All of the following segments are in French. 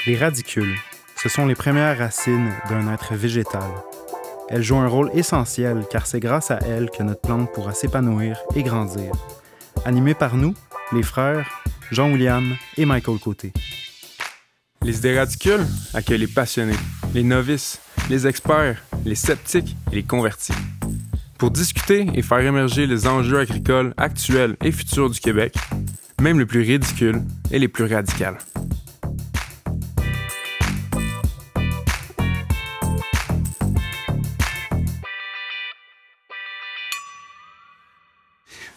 Les radicules, ce sont les premières racines d'un être végétal. Elles jouent un rôle essentiel car c'est grâce à elles que notre plante pourra s'épanouir et grandir. Animés par nous, les frères Jean-William et Michael Côté. Les idées radicules accueillent les passionnés, les novices, les experts, les sceptiques et les convertis. Pour discuter et faire émerger les enjeux agricoles actuels et futurs du Québec, même les plus ridicules et les plus radicales.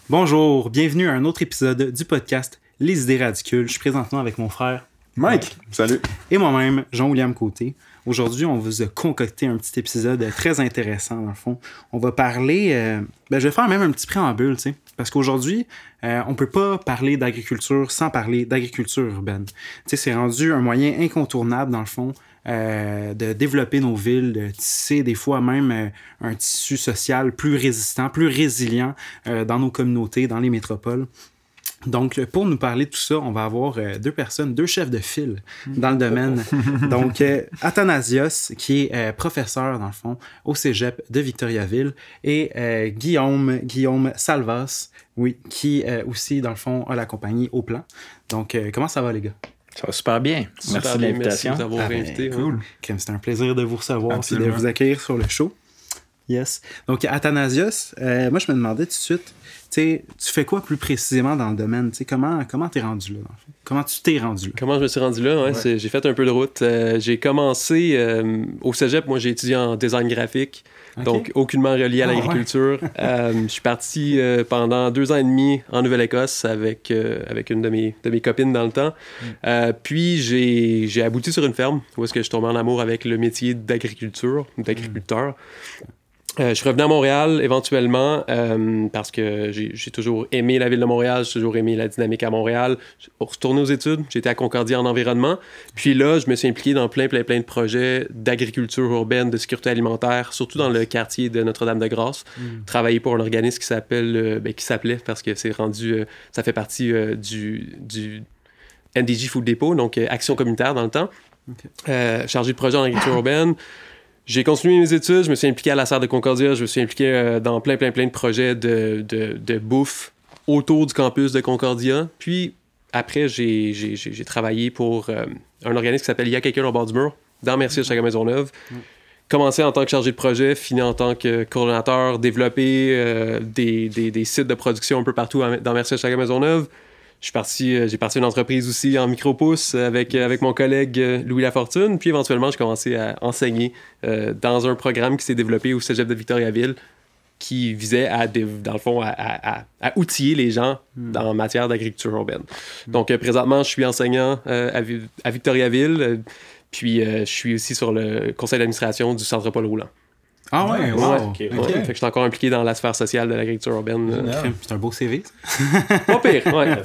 Bonjour, bienvenue à un autre épisode du podcast Les idées radicules. Je suis présentement avec mon frère Mike, salut. Et moi-même, Jean-William Côté. Aujourd'hui, on vous a concocté un petit épisode très intéressant, dans le fond. On va parler... je vais faire même un petit préambule, tu sais. Parce qu'aujourd'hui, on peut pas parler d'agriculture sans parler d'agriculture urbaine. Tu sais, c'est rendu un moyen incontournable, dans le fond, de développer nos villes, de tisser des fois même un tissu social plus résistant, plus résilient dans nos communautés, dans les métropoles. Donc, pour nous parler de tout ça, on va avoir deux chefs de file dans le domaine. Donc, Athanasios, qui est professeur, dans le fond, au cégep de Victoriaville, et Guillaume Salvas, oui, qui aussi, dans le fond, a la compagnie Au Plan. Donc, comment ça va, les gars? Ça va super bien. Merci de l'invitation. Merci de nous avoir invités. Cool. C'est un plaisir de vous recevoir et de Absolument. vous accueillir sur le show. Yes. Donc, Athanasios, moi, je me demandais tout de suite, tu fais quoi plus précisément dans le domaine? Comment t'es rendu là? Dans le fond? Comment tu t'es rendu là? Comment je me suis rendu là? Ouais. J'ai fait un peu de route. J'ai commencé au cégep, moi j'ai étudié en design graphique, donc aucunement relié à l'agriculture. Je suis parti pendant 2 ans et demi en Nouvelle-Écosse avec une de mes copines dans le temps. Puis j'ai abouti sur une ferme où est-ce que je suis tombé en amour avec le métier d'agriculteur. Je suis revenu à Montréal éventuellement parce que j'ai toujours aimé la ville de Montréal, j'ai toujours aimé la dynamique à Montréal. Pour retourner aux études, j'étais à Concordia en environnement. Puis là, je me suis impliqué dans plein de projets d'agriculture urbaine, de sécurité alimentaire, surtout dans le quartier de Notre-Dame-de-Grâce. Travailler pour un organisme qui s'appelait parce que c'est rendu, ça fait partie du NDG Food Depot, donc Action communautaire dans le temps. Chargé de projet en agriculture urbaine. J'ai continué mes études, je me suis impliqué à la Serre de Concordia, je me suis impliqué dans plein de projets de bouffe autour du campus de Concordia. Puis après, j'ai travaillé pour un organisme qui s'appelle Il y a quelqu'un au bord du mur, dans Mercier-Chagrin-Maisonneuve. Commencé en tant que chargé de projet, fini en tant que coordonnateur, développé des sites de production un peu partout dans Mercier-Chagrin-Maisonneuve. J'ai parti une entreprise aussi en micro-pouce avec mon collègue Louis Lafortune. Puis éventuellement, j'ai commencé à enseigner dans un programme qui s'est développé au cégep de Victoriaville qui visait dans le fond, à outiller les gens en matière d'agriculture urbaine. Donc présentement, je suis enseignant à Victoriaville. Puis je suis aussi sur le conseil d'administration du Centre Paul Roulant. Ah ouais, wow. Okay. Fait que je suis encore impliqué dans la sphère sociale de l'agriculture urbaine. C'est un beau CV, Pas pire, ouais.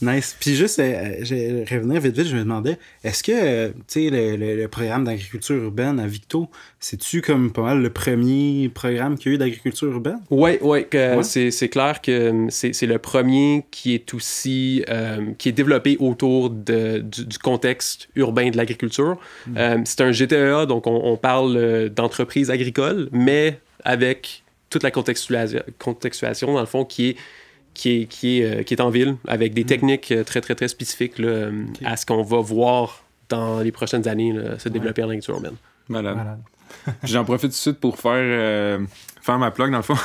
Nice. Puis juste, je revenir vite, je me demandais, est-ce que, tu sais, le programme d'agriculture urbaine à Victo, c'est-tu comme pas mal le premier programme qu'il y a eu d'agriculture urbaine? Ouais. C'est clair que c'est le premier qui est aussi, qui est développé autour du contexte urbain de l'agriculture. C'est un GTEA, donc on parle d'entreprise agricole, mais avec toute la contextualisation, dans le fond, qui est en ville, avec des techniques très spécifiques là, à ce qu'on va voir dans les prochaines années là, se développer en agriculture urbaine. Malade. J'en profite tout de suite pour faire ma plug, dans le fond.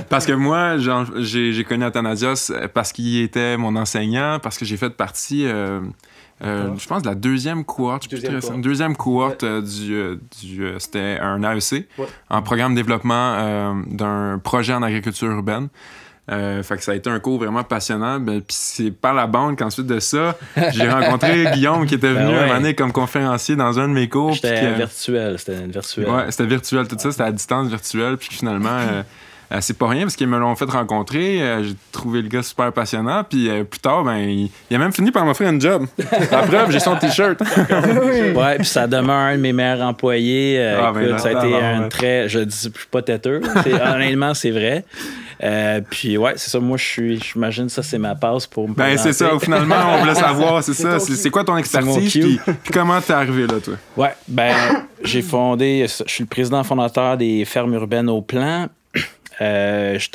Parce que moi, j'ai connu Athanasios parce qu'il était mon enseignant, parce que j'ai fait partie... je pense de la deuxième cohorte. Deuxième cohorte c'était un AEC, en programme de développement d'un projet en agriculture urbaine. Fait que ça a été un cours vraiment passionnant. Puis c'est par la bande qu'ensuite de ça, j'ai rencontré Guillaume qui était venu un moment donné comme conférencier dans un de mes cours. C'était virtuel. Ouais, c'était virtuel, tout ça, c'était à distance virtuelle. Puis finalement, c'est pas rien parce qu'ils me l'ont fait rencontrer. J'ai trouvé le gars super passionnant. Puis plus tard, ben, il a même fini par m'offrir un job. La preuve, j'ai son t-shirt. Ouais, puis ça demeure un de mes meilleurs employés. Écoute, ça a été un très... Je suis pas têteux. Honnêtement, c'est vrai. Puis ouais, c'est ça. Moi, j'imagine ça, c'est ma passe pour me présenter. C'est ça. Finalement, on voulait savoir, c'est ça. C'est quoi ton expertise? Puis comment t'es arrivé là, toi? Ouais, j'ai fondé... Je suis le président fondateur des fermes urbaines au Plan. Ce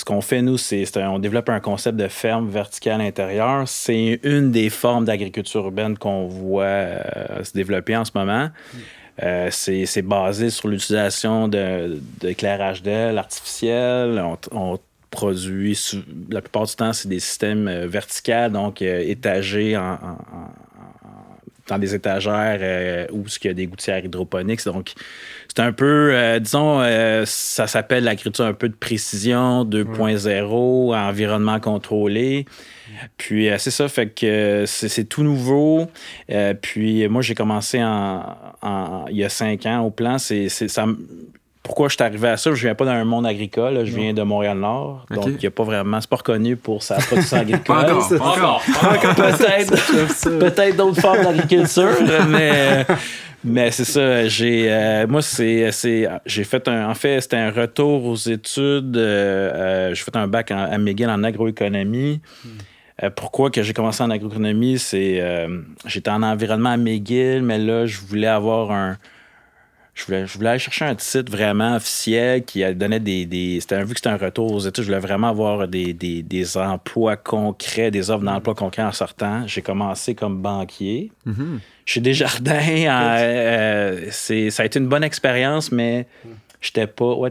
qu'on fait, nous, on développe un concept de ferme verticale intérieure. C'est une des formes d'agriculture urbaine qu'on voit se développer en ce moment. C'est basé sur l'utilisation d'éclairage d'aile artificiel. On produit, la plupart du temps, c'est des systèmes verticaux, donc étagés dans des étagères où il y a des gouttières hydroponiques. Donc, c'est un peu, ça s'appelle l'agriculture un peu de précision 2.0, environnement contrôlé. Puis, c'est ça, fait que c'est tout nouveau. Puis, moi, j'ai commencé il y a 5 ans au Plan. Pourquoi je suis arrivé à ça? Je viens pas d'un monde agricole, là, je viens de Montréal-Nord. Donc, il y a pas vraiment... C'est pas reconnu pour sa production agricole. Encore. Peut-être d'autres formes d'agriculture, mais c'est ça. J'ai fait en fait, c'était un retour aux études. J'ai fait un bac à McGill en agroéconomie. Pourquoi que j'ai commencé en agroéconomie? J'étais en environnement à McGill, mais là, je voulais avoir je voulais aller chercher un titre vraiment officiel qui donnait vu que c'était un retour aux études, je voulais vraiment avoir des emplois concrets, des offres d'emploi concrets en sortant. J'ai commencé comme banquier. Mm-hmm. Chez Desjardins, ça a été une bonne expérience, mais j'étais pas... Ouais,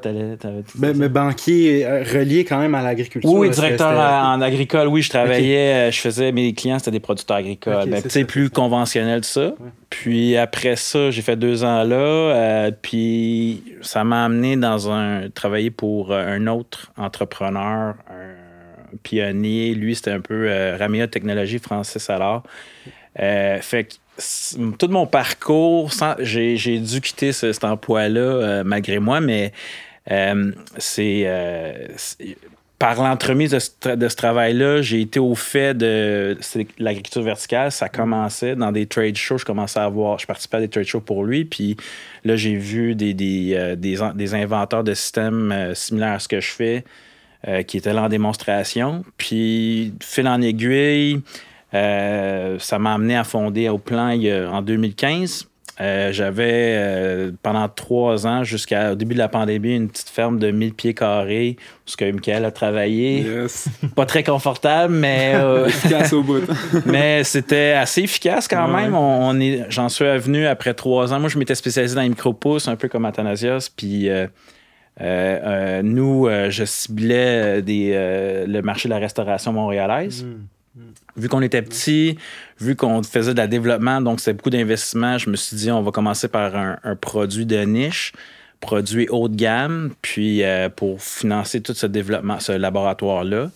mais banquier relié quand même à l'agriculture. Oui, directeur en agricole. Oui, je travaillais, je faisais... Mes clients, c'était des producteurs agricoles. C'est plus conventionnel, ça. Ouais. Puis après ça, j'ai fait 2 ans là. Puis ça m'a amené travailler pour un autre entrepreneur, un pionnier. Lui, c'était un peu Ramia Technologies, Francis Allard. Fait que tout mon parcours, j'ai dû quitter cet emploi-là malgré moi, mais par l'entremise de ce travail-là, j'ai été au fait de l'agriculture verticale. Ça commençait dans des trade shows. Je participais à des trade shows pour lui. Puis là, j'ai vu des inventeurs de systèmes similaires à ce que je fais qui étaient là en démonstration. Puis, fil en aiguille, ça m'a amené à fonder au Plan en 2015. J'avais pendant 3 ans, jusqu'au début de la pandémie, une petite ferme de 1000 pieds carrés où Michael a travaillé. Yes. Pas très confortable, mais... efficace au bout. Mais c'était assez efficace quand même. J'en suis revenu après 3 ans. Moi, je m'étais spécialisé dans les micro-pousses, un peu comme Athanasios. Puis je ciblais le marché de la restauration montréalaise. Vu qu'on était petit, vu qu'on faisait de la développement, donc c'était beaucoup d'investissement, je me suis dit, on va commencer par un produit de niche, produit haut de gamme, puis pour financer tout ce développement, ce laboratoire-là.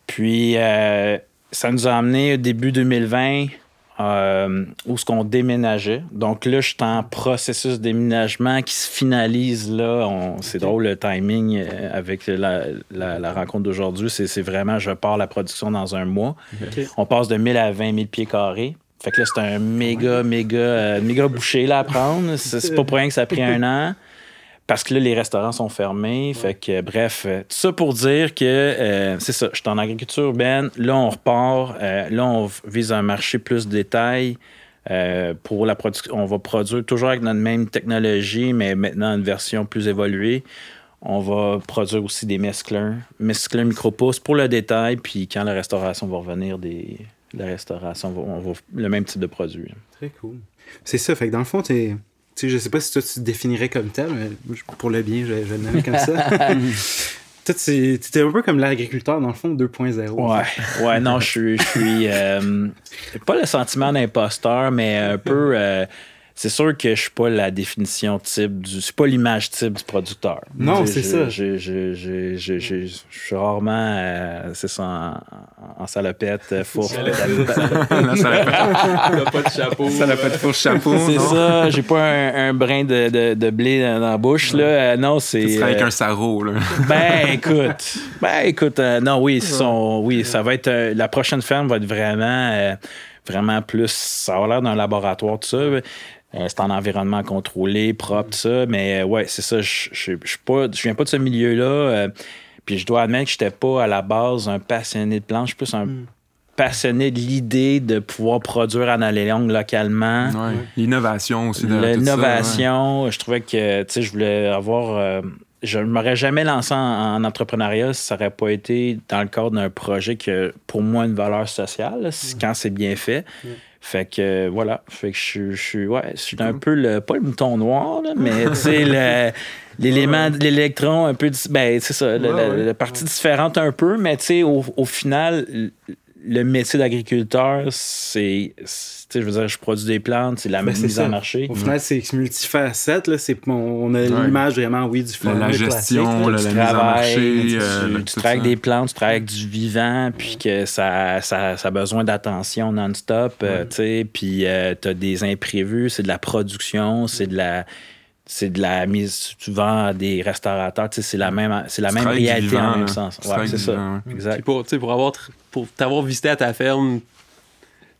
Puis ça nous a amené au début 2020 où ce qu'on déménageait. Donc là, je suis en processus de déménagement qui se finalise là. C'est drôle le timing avec la rencontre d'aujourd'hui. C'est vraiment, je pars la production dans 1 mois. Okay. On passe de 1000 à 20 000 pieds carrés. Fait que là, c'est un méga boucher là, à prendre. C'est pas pour rien que ça a pris 1 an. Parce que là, les restaurants sont fermés. Ouais. Fait que, bref, tout ça pour dire que c'est ça. Je suis en agriculture urbaine. Là, on repart. Là, on vise un marché plus de détail. Pour la production, on va produire toujours avec notre même technologie, mais maintenant une version plus évoluée. On va produire aussi des mesclins micro-pousses pour le détail. Puis quand la restauration va revenir, la restauration, on va le même type de produit. Très cool. C'est ça. Fait que dans le fond, tu sais, je sais pas si toi tu te définirais comme tel, mais pour le bien, je le nomme comme ça. Toi, tu étais un peu comme l'agriculteur, dans le fond, 2.0. Ouais, non, je suis pas le sentiment d'imposteur, mais un peu... c'est sûr que je suis pas la définition type je suis pas l'image type du producteur. Non, c'est ça. Je suis rarement, c'est ça, en salopette, fourche. La salopette. T'as pas de chapeau. Salopette fourche chapeau. C'est non? ça, j'ai pas un brin de blé dans la bouche, là. Non, c'est... Tu serais avec un sarrau, là. écoute, non, oui, ça va être... la prochaine ferme va être vraiment plus... Ça va l'air d'un laboratoire, tout ça. C'est en environnement contrôlé, propre, tout ça. Mais ouais, c'est ça. Je viens pas de ce milieu-là. Puis je dois admettre que j'étais pas à la base un passionné de plantes. Je suis plus un passionné de l'idée de pouvoir produire en allée longue localement. Ouais. L'innovation aussi. L'innovation, je trouvais que, tu sais, je voulais avoir... je ne m'aurais jamais lancé en entrepreneuriat si ça n'aurait pas été dans le cadre d'un projet qui a pour moi une valeur sociale, quand c'est bien fait. Fait que voilà. Fait que je suis un peu pas le mouton noir, là, mais tu sais, l'élément de l'électron un peu. Ben, c'est ça, la partie différente un peu, mais tu sais, au final, le métier d'agriculteur, c'est je veux dire, je produis des plantes, c'est la mise en marché. Au final, c'est multifacette. Là, on a l'image vraiment, du fond. La gestion, la mise en marché. Tu travailles avec des plantes, tu travailles avec du vivant, puis que ça a besoin d'attention non-stop. Puis tu as des imprévus, c'est de la production, c'est de la mise, tu vends à des restaurateurs, c'est la même réalité vivant, en même sens. Ouais, c'est ça. Exact. Puis pour t'avoir visité à ta ferme,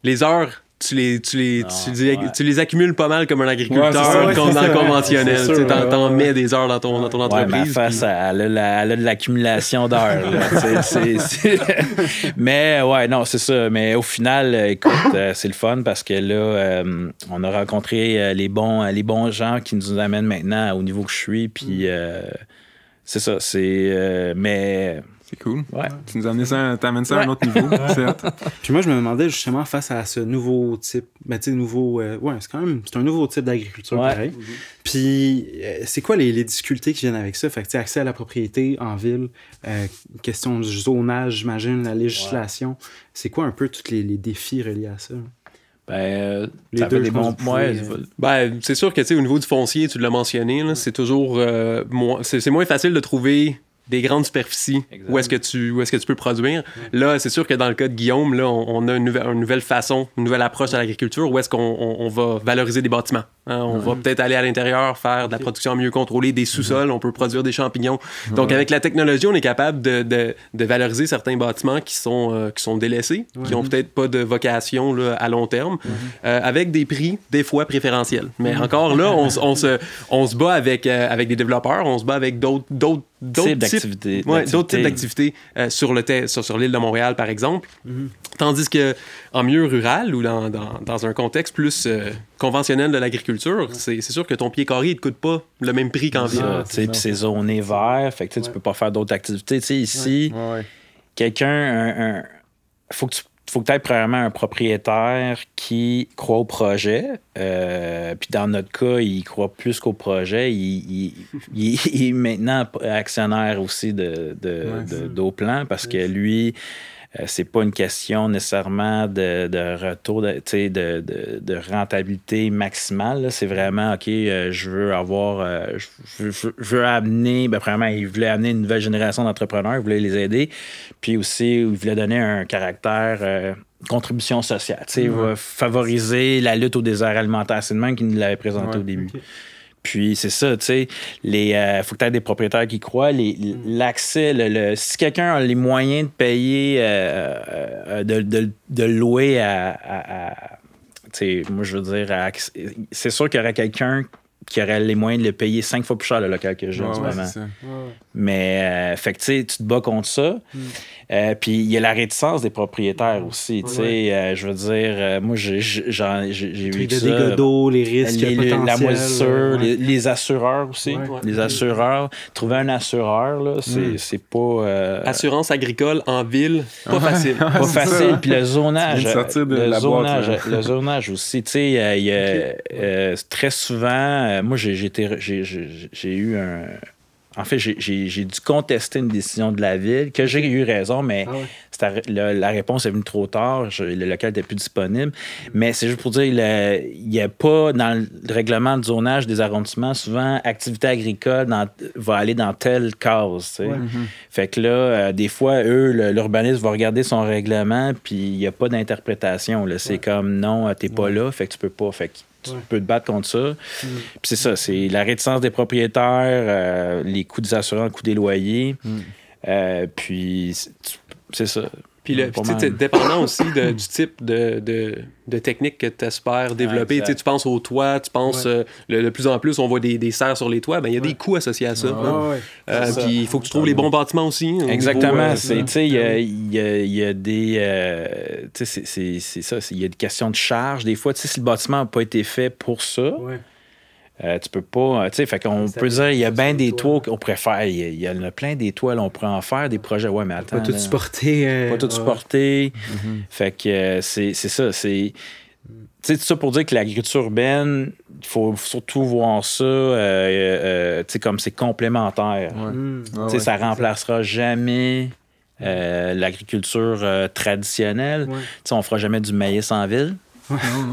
les heures, tu les accumules pas mal comme un agriculteur, comme dans le conventionnel. Tu t'en mets des heures dans ton entreprise. Ma face, elle a de l'accumulation d'heures. Mais ouais, non, c'est ça. Mais au final, écoute, c'est le fun parce que là, on a rencontré les bons gens qui nous amènent maintenant au niveau que je suis. Puis c'est ça. Mais... C'est cool. Ouais. Tu nous t'amènes ça à un autre niveau. Puis moi, je me demandais justement face à ce nouveau type, c'est un nouveau type d'agriculture pareil. Puis c'est quoi les difficultés qui viennent avec ça? Fait que accès à la propriété en ville, question du zonage, j'imagine, la législation. C'est quoi un peu tous les défis reliés à ça? Ça fait des bons points. C'est sûr que au niveau du foncier, tu l'as mentionné, là, c'est toujours c'est moins facile de trouver des grandes superficies où est-ce que tu peux produire. Là, c'est sûr que dans le cas de Guillaume, là, on a une nouvelle façon, une nouvelle approche à l'agriculture où est-ce qu'on va valoriser des bâtiments. Hein? On va peut-être aller à l'intérieur, faire de la production mieux contrôlée, des sous-sols, on peut produire des champignons. Donc, avec la technologie, on est capable de valoriser certains bâtiments qui sont délaissés, qui ont peut-être pas de vocation là, à long terme, avec des prix, des fois, préférentiels. Mais encore là, on se bat avec des développeurs, on se bat avec d'autres types d'activités sur l'île de Montréal, par exemple. Tandis que en milieu rural ou dans un contexte plus conventionnel de l'agriculture, c'est sûr que ton pied carré, il te coûte pas le même prix qu'en ville. Puis c'est zoné vert, fait que tu peux pas faire d'autres activités. Ici, quelqu'un, faut que tu aies premièrement un propriétaire qui croit au projet. Puis dans notre cas, il croit plus qu'au projet. Il est maintenant actionnaire aussi d'Auplan parce que lui, c'est pas une question nécessairement de retour, de rentabilité maximale. Là. C'est vraiment, OK, je veux avoir... je veux amener... premièrement, il voulait amener une nouvelle génération d'entrepreneurs, il voulait les aider. Puis aussi, il voulait donner un caractère... contribution sociale, il va favoriser la lutte au désert alimentaire. C'est le même qu'il nous l'avait présenté au début. Okay. Puis c'est ça, tu sais, faut que tu aies des propriétaires qui croient. L'accès, si quelqu'un a les moyens de payer, de louer tu sais, moi je veux dire, c'est sûr qu'il y aurait quelqu'un qui aurait les moyens de le payer 5 fois plus cher le local que j'ai en ce moment. Mais, fait que tu sais, tu te bats contre ça. Puis il y a la réticence des propriétaires aussi. Tu sais, je veux dire, moi, j'ai vu ça. Les dégâts d'eau, les risques potentiels. La moisissure, les assureurs aussi. Les assureurs. Trouver un assureur, là, c'est pas... Assurance agricole en ville, pas facile. Pas facile. Puis le zonage. Le zonage aussi. Tu sais, il y a très souvent... moi, j'ai eu En fait, j'ai dû contester une décision de la ville, que j'ai eu raison, mais la réponse est venue trop tard. Le local n'était plus disponible. Mais c'est juste pour dire, il n'y a pas dans le règlement de zonage des arrondissements, souvent, activité agricole va aller dans telle case. Fait que là, des fois, l'urbaniste va regarder son règlement, puis il n'y a pas d'interprétation. C'est comme, non, tu n'es pas là, fait que tu peux pas. Fait que tu peux te battre contre ça. Puis c'est ça, c'est la réticence des propriétaires, les coûts des assurances, les coûts des loyers. Puis c'est ça. Puis, dépendant aussi du type de technique que tu espères développer. Tu penses au toit, tu penses de plus en plus, on voit des serres sur les toits, il y a des coûts associés à ça. Puis il faut que tu trouves les bons bâtiments aussi. Exactement. Il y a des... c'est ça, il y a des questions de charge. Des fois, si le bâtiment n'a pas été fait pour ça... tu peux pas, fait qu'on peut dire, il y a bien des toits qu'on pourrait faire. Il y en a plein des toits, là, on pourrait en faire des projets. Ouais, mais attends. Pas tout supporter. Pas tout supporter. Fait que c'est ça. C'est tout ça pour dire que l'agriculture urbaine, il faut surtout voir ça comme c'est complémentaire. Ça remplacera jamais l'agriculture traditionnelle. On fera jamais du maïs en ville.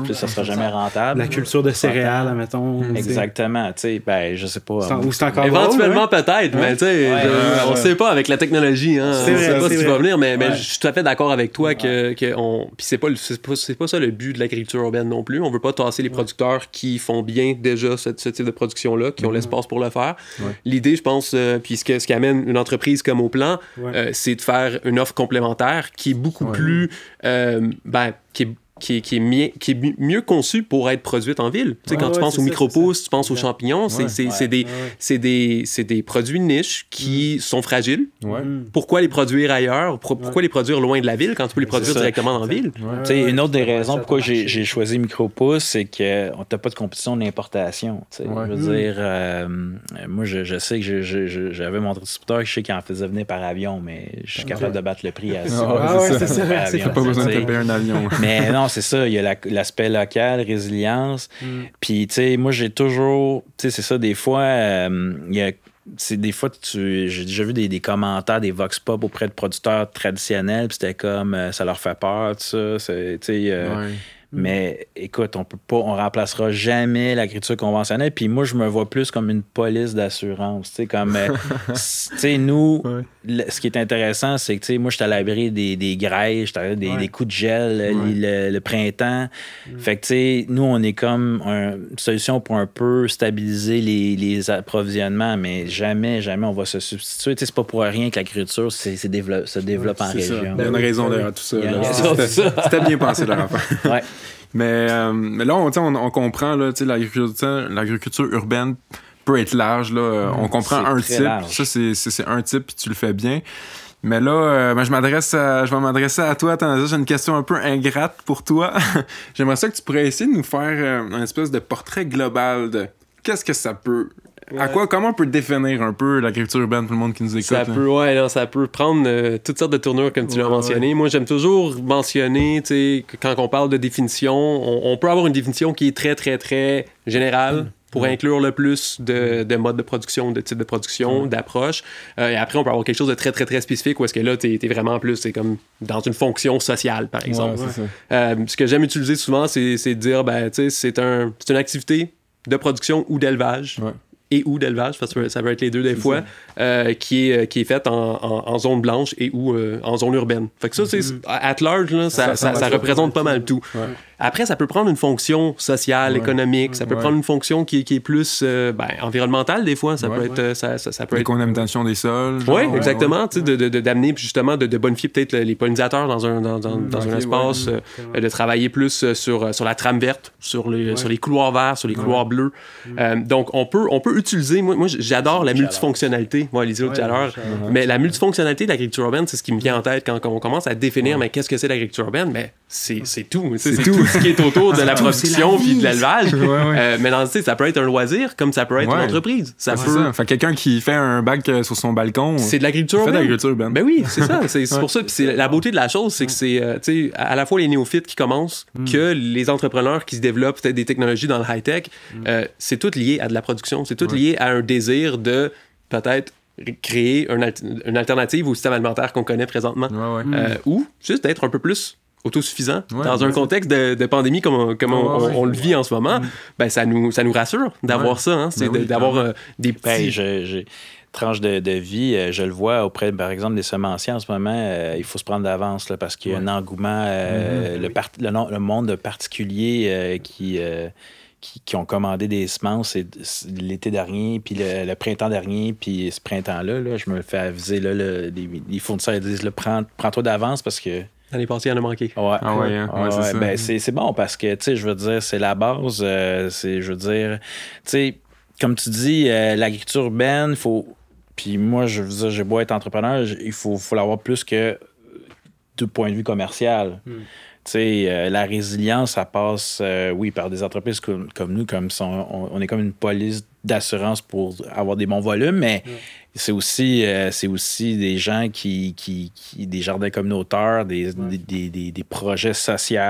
Puis ça sera jamais rentable. La culture de céréales, admettons. Exactement. Je sais pas. C'est encore éventuellement, peut-être, mais on sait pas avec la technologie. On sait pas si tu vas venir, mais je suis tout à fait d'accord avec toi que puis c'est pas ça le but de l'agriculture urbaine non plus. On veut pas tasser les producteurs qui font bien déjà ce type de production-là, qui ont l'espace pour le faire. L'idée, je pense, puis ce qui amène une entreprise comme Au-Plan, c'est de faire une offre complémentaire qui est beaucoup plus... qui est mieux conçu pour être produite en ville. Quand tu penses aux micro-pousses, tu penses aux champignons, c'est des produits niches qui sont fragiles. Pourquoi les produire ailleurs? Pourquoi les produire loin de la ville quand tu peux les produire directement en ville? Une autre des raisons pourquoi j'ai choisi micro-pousses, c'est qu'on n'a pas de compétition d'importation. Je veux dire, moi, je sais que j'avais mon distributeur, je sais qu'il en faisait venir par avion, mais je suis capable de battre le prix à ça. C'est ça. Tu n'as pas besoin de te payer un avion. Mais non, c'est ça, il y a l'aspect local, résilience. Puis, tu sais, moi, j'ai toujours... Tu sais, c'est ça, des fois, des fois, j'ai déjà vu des commentaires, des vox pop auprès de producteurs traditionnels, puis c'était comme, ça leur fait peur, tout ça. Tu sais... Mais écoute, on remplacera jamais l'agriculture conventionnelle. Puis moi, je me vois plus comme une police d'assurance. Comme, nous, ce qui est intéressant, c'est que moi, je suis à l'abri des grêles, je suis à l'abri des coups de gel le printemps. Fait que nous, on est comme une solution pour un peu stabiliser les approvisionnements, mais jamais on va se substituer. C'est pas pour rien que l'agriculture se développe en région. Il y a une raison derrière tout ça. C'était bien pensé, leur affaire. Mais là, on comprend, là, l'agriculture urbaine peut être large. Là. On comprend un type. Large. Ça, c'est un type, puis tu le fais bien. Mais là, je vais m'adresser à toi. Attends, j'ai une question un peu ingrate pour toi. J'aimerais ça que tu pourrais essayer de nous faire un espèce de portrait global de qu'est-ce que ça peut... Comment on peut définir un peu l'agriculture urbaine pour le monde qui nous écoute? Ça peut prendre toutes sortes de tournures, comme tu l'as mentionné. Moi, j'aime toujours mentionner, quand on parle de définition, on peut avoir une définition qui est très, très, très générale pour inclure le plus de modes de production, de types de production, d'approches. Et après, on peut avoir quelque chose de très, très, très spécifique où est-ce que là, t'es vraiment plus, c'est comme dans une fonction sociale, par exemple. Ce que j'aime utiliser souvent, c'est de dire, c'est une activité de production ou d'élevage. Ou d'élevage, parce que ça peut être les deux des fois, qui est faite en zone blanche et ou en zone urbaine. Fait que ça, c'est at large, là, ça représente pas mal tout. Après, ça peut prendre une fonction sociale, économique, ça peut prendre une fonction qui est plus environnementale des fois, ça peut être... Ça peut être contamination des sols. Oui, exactement, d'amener justement, de bonifier peut-être les pollinisateurs dans un espace, de travailler plus sur la trame verte, sur les couloirs verts, sur les couloirs bleus. Donc, on peut utiliser... Moi, j'adore la multifonctionnalité. Moi, Lisa, tout à l'heure. Mais la multifonctionnalité de l'agriculture urbaine, c'est ce qui me vient en tête quand on commence à définir mais qu'est-ce que c'est l'agriculture urbaine? Mais c'est tout. C'est tout ce qui est autour de la production puis de l'élevage. Mais ça peut être un loisir comme ça peut être une entreprise. Ça peut... Fait quelqu'un qui fait un bac sur son balcon... C'est de l'agriculture urbaine. Ben oui, c'est ça. C'est pour ça. Puis la beauté de la chose, c'est que c'est à la fois les néophytes qui commencent que les entrepreneurs qui se développent peut-être des technologies dans le high-tech. C'est tout lié à de la production. C'est tout lié à un désir de peut-être créer une alternative au système alimentaire qu'on connaît présentement. Ou juste d'être un peu plus autosuffisant dans un contexte de pandémie comme on le vit en ce moment. Ben, ça nous rassure d'avoir ça. Hein? C'est d'avoir des petits... tranche de vie, je le vois auprès, par exemple, des semenciers en ce moment, il faut se prendre d'avance là, parce qu'il y a un engouement, le monde particulier qui ont commandé des semences l'été dernier, puis le printemps dernier, puis ce printemps-là, là, je me fais aviser, là, les fournisseurs ils disent, là, prends-toi d'avance parce que... L'année passée, il y en a manqué. C'est ça. Ben, c'est bon parce que, tu sais, je veux dire, c'est la base, je veux dire, tu sais, comme tu dis, l'agriculture urbaine, il faut... Puis moi, je veux dire, j'ai beau être entrepreneur, il faut l'avoir plus que du point de vue commercial. Tu sais, la résilience, ça passe, oui, par des entreprises comme nous, on est comme une police d'assurance pour avoir des bons volumes, mais c'est aussi des gens des jardins communautaires, des projets sociaux,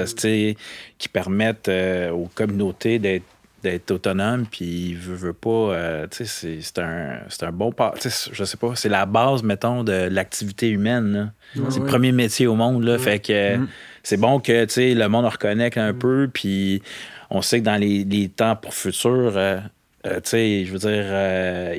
tu sais, qui permettent aux communautés d'être autonome, puis veut pas, tu sais, c'est un bon pas, tu sais, je sais pas, c'est la base, mettons, de l'activité humaine, là. C'est le premier métier au monde, là, fait que c'est bon que, tu sais, le monde en reconnaisse un peu, puis on sait que dans les temps pour futur, tu sais, je veux dire,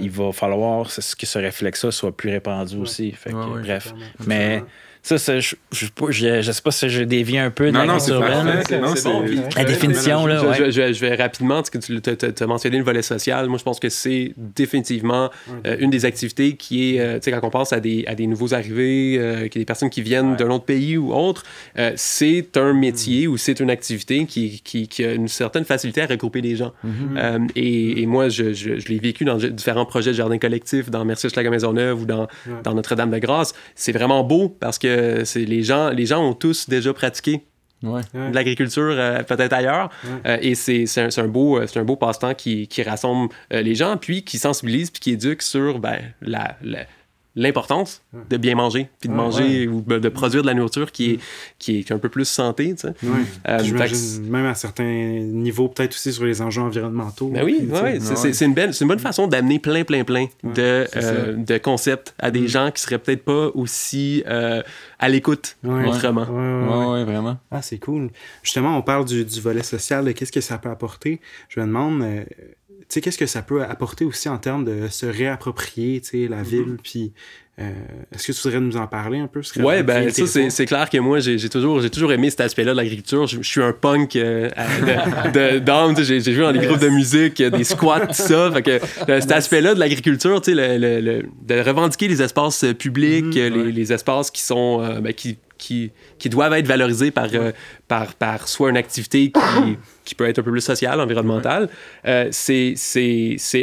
il va falloir que ce réflexe-là soit plus répandu aussi, fait que, bref, mais... Ça, je sais pas si j'ai dévié un peu de l'agriculture urbaine. C'est bon. La définition, là. Je vais rapidement, parce que tu as mentionné le volet social. Moi, je pense que c'est définitivement une des activités qui est, tu sais, quand on pense à des nouveaux arrivés, qu'il y a des personnes qui viennent d'un autre pays ou autre, c'est un métier ou c'est une activité qui a une certaine facilité à regrouper des gens. Et moi, je l'ai vécu dans différents projets de jardin collectif, dans Merci Hochelaga Maisonneuve ou dans Notre-Dame-de-Grâce. C'est vraiment beau parce que les gens ont tous déjà pratiqué de l'agriculture, peut-être ailleurs. Et c'est un beau passe-temps qui rassemble les gens, puis qui sensibilise, puis qui éduque sur l'importance de bien manger, puis de manger ou de produire de la nourriture qui est un peu plus santé, tu sais. J'imagine même à certains niveaux, peut-être aussi sur les enjeux environnementaux. Ben oui, c'est une bonne façon d'amener plein de concepts à des gens qui seraient peut-être pas aussi à l'écoute autrement. Oui, vraiment. Ah, c'est cool. Justement, on parle du volet social, de qu'est-ce que ça peut apporter. Je me demande... tu sais, qu'est-ce que ça peut apporter aussi en termes de se réapproprier, tu sais, la ville, puis est-ce que tu voudrais nous en parler un peu? Ouais, ben ça, c'est clair que moi, j'ai toujours aimé cet aspect-là de l'agriculture. Je suis un punk d'âme, j'ai vu dans les groupes de musique, des squats, tout ça, fait que cet aspect-là de l'agriculture, tu sais, de revendiquer les espaces publics, les espaces qui sont, qui doivent être valorisés par soit une activité qui peut être un peu plus sociale, environnementale. C'est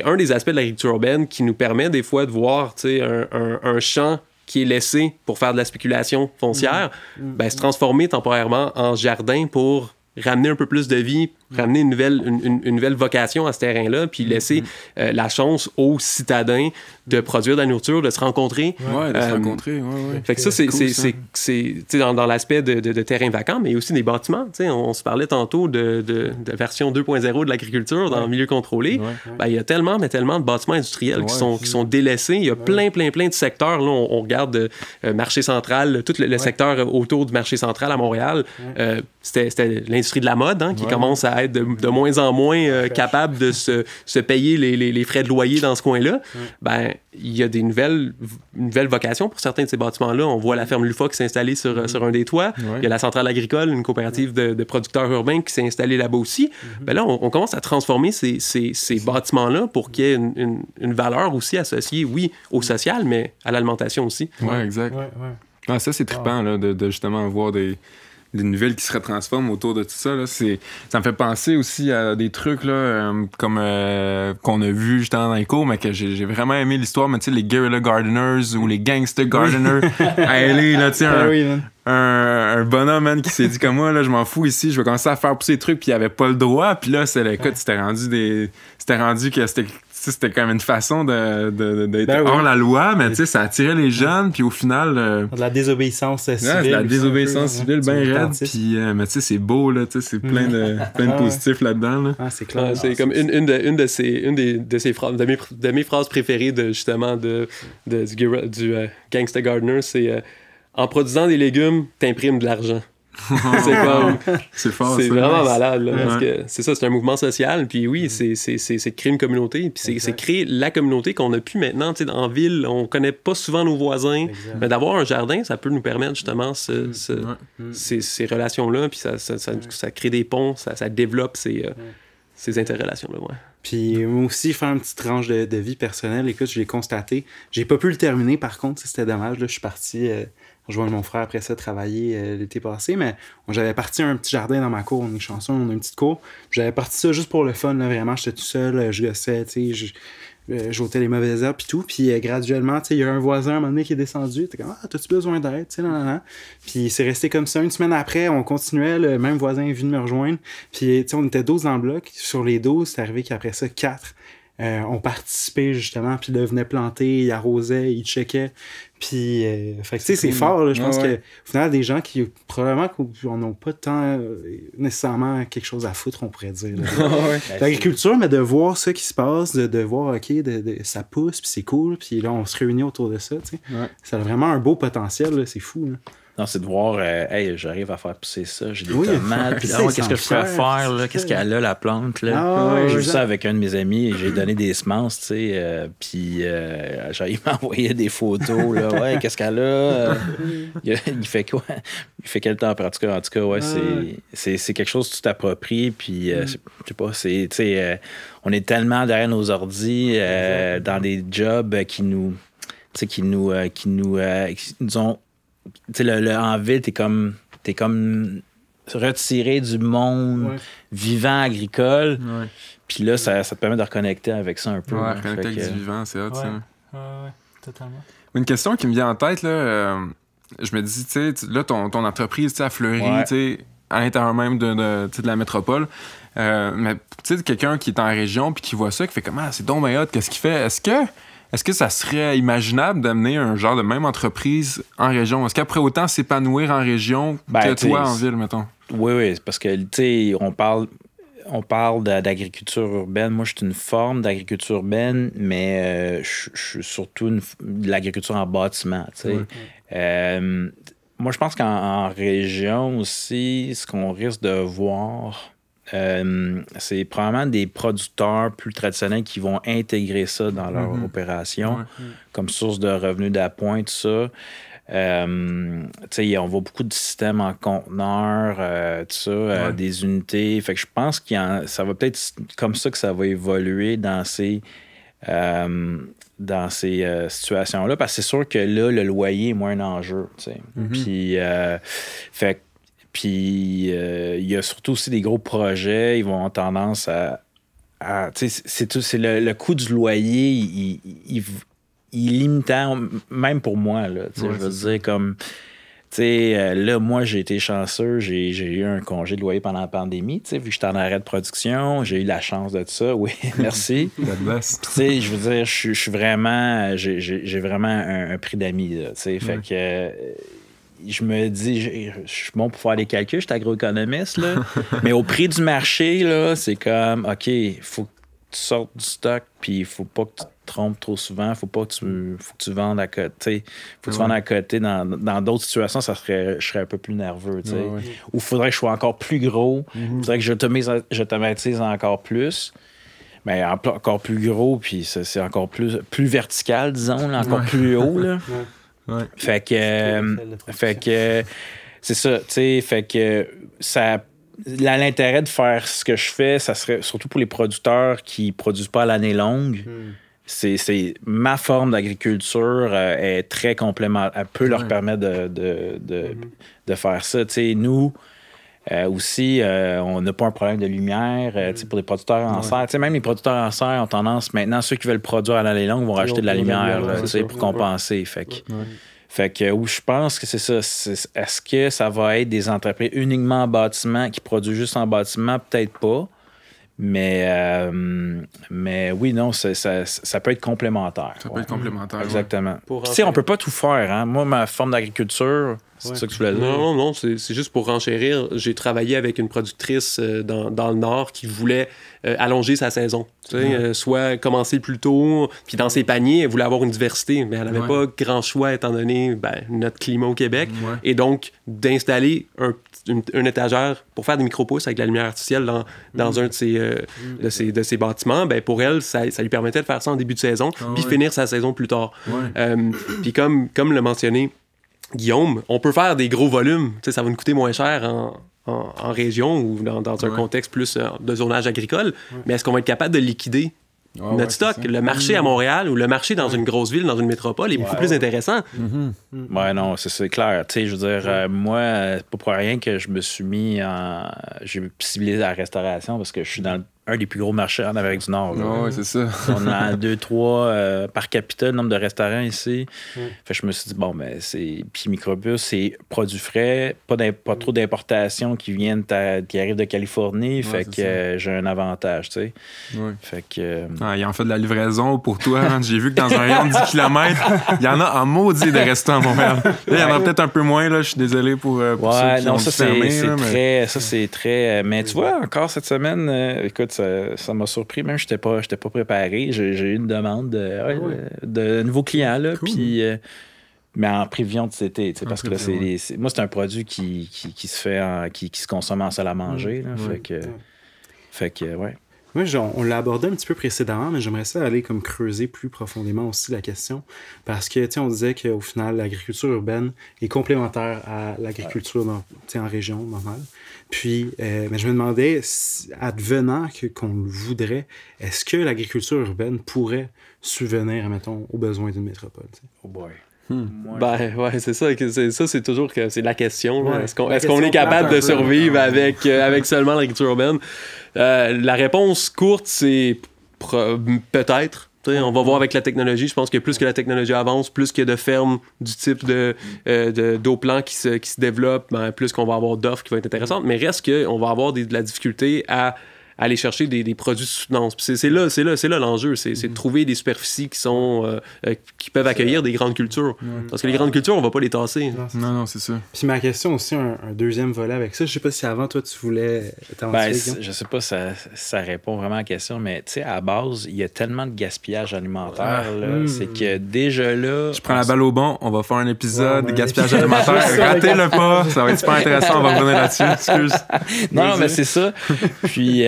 un des aspects de l'agriculture urbaine qui nous permet des fois de voir, tu sais, un champ qui est laissé pour faire de la spéculation foncière, se transformer temporairement en jardin pour ramener un peu plus de vie, ramener une nouvelle vocation à ce terrain-là, puis laisser la chance aux citadins de produire de la nourriture, de se rencontrer. Ouais, de se rencontrer, Fait que ça, c'est dans l'aspect de terrain vacant, mais aussi des bâtiments. On se parlait tantôt de version 2.0 de l'agriculture dans le milieu contrôlé. Ben, il y a tellement de bâtiments industriels qui sont délaissés. Il y a plein de secteurs. Là, on regarde marché central, tout le secteur autour du marché central à Montréal. C'était l'industrie de la mode qui commence à être de moins en moins capable de se payer les frais de loyer dans ce coin-là. Ben, il y a des nouvelles vocations pour certains de ces bâtiments-là. On voit la ferme Lufa qui s'est installée sur un des toits. Il y a la centrale agricole, une coopérative de producteurs urbains qui s'est installée là-bas aussi. Ben là, on commence à transformer ces bâtiments-là pour qu'il y ait une valeur aussi associée, oui, au social, mais à l'alimentation aussi. Oui, exact. Ah, ça, c'est trippant là, de justement voir des nouvelles qui se retransforment autour de tout ça. Là. Ça me fait penser aussi à des trucs là, comme qu'on a vu justement dans les cours, mais que j'ai vraiment aimé l'histoire, mais tu sais, les guerrilla gardeners ou les gangster gardeners à LA, là, tu sais, un bonhomme, man, qui s'est dit comme moi, là, je m'en fous ici, je vais commencer à faire pousser des trucs, puis il avait pas le droit, puis là, écoute, c'était rendu que c'était quand même une façon d'être Ben oui. hors la loi, mais tu sais, ça attirait les jeunes, puis au final... De la désobéissance civile. Ouais, c'est la désobéissance civile bien raide, militantisme. puis mais tu sais, c'est beau, là, tu sais, c'est plein de positifs là-dedans, là. Ah, c'est clair. C'est comme une de ces phrases, de mes phrases préférées justement du Gangsta Gardener, c'est en produisant des légumes, t'imprimes de l'argent. C'est comme C'est fort, c'est ça. vraiment malade là, parce Ouais. que c'est ça, c'est un mouvement social, puis oui, c'est de créer une communauté, puis c'est créer la communauté qu'on a pu maintenant, tu sais, en ville, on connaît pas souvent nos voisins, Exact. mais d'avoir un jardin, ça peut nous permettre justement Ouais. ces relations-là, puis ça crée des ponts, ça développe ces interrelations-là, ouais. Puis moi aussi, faire une petite tranche de vie personnelle, écoute, je l'ai constaté. J'ai pas pu le terminer, par contre, ça, c'était dommage. Là, je suis parti rejoindre mon frère après ça, travailler l'été passé, mais j'avais parti un petit jardin dans ma cour. On est chanceux, on a une petite cour. Puis j'avais parti ça juste pour le fun, là, vraiment. J'étais tout seul, je gossais, tu sais, j'ôtais les mauvaises herbes, puis tout. Puis graduellement, tu sais, il y a un voisin à un moment donné qui est descendu. T'es comme, ah, t'as-tu besoin d'aide, tu sais, non. Puis c'est resté comme ça. Une semaine après, on continuait, le même voisin est venu me rejoindre. Puis, tu sais, on était 12 dans le bloc. Sur les 12, c'est arrivé qu'après ça, 4 ont participé, justement. Puis là, venaient planter, ils arrosaient, ils checkaient. Puis, fait que, tu sais, c'est fort, là. Je pense que, au final, des gens qui, probablement, qu'on n'a pas tant nécessairement quelque chose à foutre, on pourrait dire. L'agriculture, mais de voir ça qui se passe, de voir, OK, ça pousse, puis c'est cool, puis là, on se réunit autour de ça, tu sais. Ouais. Ça a vraiment un beau potentiel, là, c'est fou, là. Non, c'est de voir, hey, j'arrive à faire pousser ça, j'ai des Oui. tomates, puis C'est là, qu'est-ce que je pourrais fier, faire, là? c'est Qu'est-ce ça. qu'elle a, la plante, là? Ah, ouais, j'ai vu exact. ça avec un de mes amis, et j'ai donné des semences, tu sais, puis il m'a envoyé des photos, là, ouais, qu'est-ce qu'elle a? Il fait quoi? Il fait quelle température? En tout cas, ouais, c'est quelque chose que tu t'appropries, puis je sais pas, c'est, tu sais, on est tellement derrière nos ordis, dans des jobs qui nous ont... Tu sais, en ville, t'es comme retiré du monde vivant agricole. Ouais. Puis là, ça te permet de reconnecter avec ça un peu. Ouais, hein. reconnecter avec Fait que, du vivant, c'est hot, ça. Ouais, totalement. Une question qui me vient en tête, là, je me dis, tu sais, là, ton entreprise, tu sais, a fleuri, Ouais. tu sais, à l'intérieur même de la métropole. Mais, tu sais, quelqu'un qui est en région puis qui voit ça, qui fait comme, ah, c'est donc bien hot, qu'est-ce qu'il fait? Est-ce que ça serait imaginable d'amener un genre de même entreprise en région? Est-ce qu'après autant s'épanouir en région que t'sais, toi en ville, mettons? Oui, c'est parce que, tu sais, on parle d'agriculture urbaine. Moi, je suis une forme d'agriculture urbaine, mais je suis surtout de l'agriculture en bâtiment, tu sais. Moi, je pense qu'en région aussi, ce qu'on risque de voir... c'est probablement des producteurs plus traditionnels qui vont intégrer ça dans leur opération comme source de revenus d'appoint, tout ça. On voit beaucoup de systèmes en conteneurs, tout ça, des unités. Fait que je pense que ça va peut-être comme ça que ça va évoluer dans ces situations-là, parce que c'est sûr que là, le loyer est moins un enjeu. Puis, Puis, il y a surtout aussi des gros projets. Ils vont avoir tendance à c'est le coût du loyer, il est limitant, même pour moi. Là, je veux dire, comme... là, moi, j'ai été chanceux. J'ai eu un congé de loyer pendant la pandémie. Vu que j'étais en arrêt de production, j'ai eu la chance de ça. Oui, merci. God bless. Puis, je veux dire, je suis vraiment... J'ai vraiment un prix d'amis. Fait que... je me dis, je suis bon pour faire des calculs, je suis agroéconomiste, là. Mais au prix du marché, là, c'est comme, OK, il faut que tu sortes du stock, puis il faut pas que tu te trompes trop souvent, faut que tu vendes à côté. Faut que tu vendes à côté. Dans d'autres situations, je serais un peu plus nerveux, tu sais. Ou il faudrait que je sois encore plus gros, il faudrait que j'automatise encore plus. Mais encore plus gros, puis c'est encore plus vertical, disons, là, encore plus haut, là. Ouais. Fait que c'est ça, tu sais, fait que ça, l'intérêt de faire ce que je fais, ça serait surtout pour les producteurs qui produisent pas à l'année longue. C'est ma forme d'agriculture est très complémentaire, elle peut leur permettre de faire ça. Tu sais, nous aussi, on n'a pas un problème de lumière pour les producteurs en serre. Tu sais, même les producteurs en serre ont tendance, maintenant, ceux qui veulent produire à l'année longue vont rajouter de la lumière pour compenser. Fait que où je pense que c'est ça. Est-ce que ça va être des entreprises uniquement en bâtiment qui produisent juste en bâtiment? Peut-être pas. Mais oui, non, ça peut être complémentaire. Ça peut être complémentaire. Exactement. Pour Tu sais, on peut pas tout faire. Hein? Moi, ma forme d'agriculture, c'est ça que tu voulais dire? Non, c'est juste pour renchérir. J'ai travaillé avec une productrice dans le Nord qui voulait allonger sa saison. Tu sais, soit commencer plus tôt, puis dans ses paniers, elle voulait avoir une diversité, mais elle n'avait pas grand choix étant donné notre climat au Québec. Ouais. Et donc, d'installer une étagère pour faire des micro-pousses avec de la lumière artificielle dans un de ses bâtiments, pour elle, ça lui permettait de faire ça en début de saison, puis finir sa saison plus tard. Ouais. Puis comme le mentionné Guillaume, on peut faire des gros volumes. Tu sais, ça va nous coûter moins cher en région ou dans un contexte plus de zonage agricole, mais est-ce qu'on va être capable de liquider notre stock? Le marché à Montréal ou le marché dans une grosse ville, dans une métropole, est beaucoup plus intéressant. Ouais, non, c'est clair. Tu sais, je veux dire, moi, c'est pas pour rien que je me suis mis j'ai ciblé la restauration parce que je suis dans un des plus gros marchés en Amérique du Nord. Oui, c'est ça. On a 2-3 par capita, le nombre de restaurants ici. Fait que je me suis dit, bon, ben, puis Microbus, c'est produits frais, pas trop d'importations qui arrivent de Californie. Fait que j'ai un avantage, tu sais. Ouais. Fait que. Il en fait de la livraison pour toi. Hein. J'ai vu que dans un rayon de 10 km, il y en a en maudit de restaurants à Montréal. Là, il y en a peut-être un peu moins, là. Je suis désolé pour ceux qui ont fermé. Ça, c'est très. Mais tu vois, encore cette semaine, écoute, ça m'a surpris. Même, j'étais pas préparé. J'ai eu une demande de nouveaux clients, là. Cool. Puis. Mais en prévision de cet été, parce que là, moi, c'est un produit qui se fait, qui se consomme en salle à manger. Là, fait que, ouais. Oui, on l'a abordé un petit peu précédemment, mais j'aimerais ça aller comme creuser plus profondément aussi la question. Parce que, tu sais, on disait qu'au final, l'agriculture urbaine est complémentaire à l'agriculture en région normale. Puis, mais je me demandais, advenant qu'on le voudrait, est-ce que l'agriculture urbaine pourrait subvenir, mettons, aux besoins d'une métropole? T'sais? Oh boy. Ouais, c'est ça. C'est toujours que c'est la question. Là. Est-ce qu'on est capable de survivre avec seulement l'agriculture urbaine? La réponse courte, c'est peut-être. On va voir avec la technologie. Je pense que plus que la technologie avance, plus qu'il y a de fermes du type d'eau plan qui se développent, plus qu'on va avoir d'offres qui vont être intéressantes. Mais reste qu'on va avoir de la difficulté à aller chercher des produits de soutenance. Puis c'est là l'enjeu, c'est de trouver des superficies qui peuvent accueillir des grandes cultures. Parce que les grandes cultures, on va pas les tasser. Non, c'est ça. Puis ma question aussi, un deuxième volet avec ça, je sais pas si avant, toi, tu voulais je sais pas si ça répond vraiment à la question, mais tu sais, à la base, il y a tellement de gaspillage alimentaire, là, c'est que déjà là... Je prends la balle au bon, on va faire un épisode de gaspillage alimentaire. Ratez-le pas, ça va être super intéressant, on va revenir là-dessus. Excuse. Non, mais c'est ça. Puis...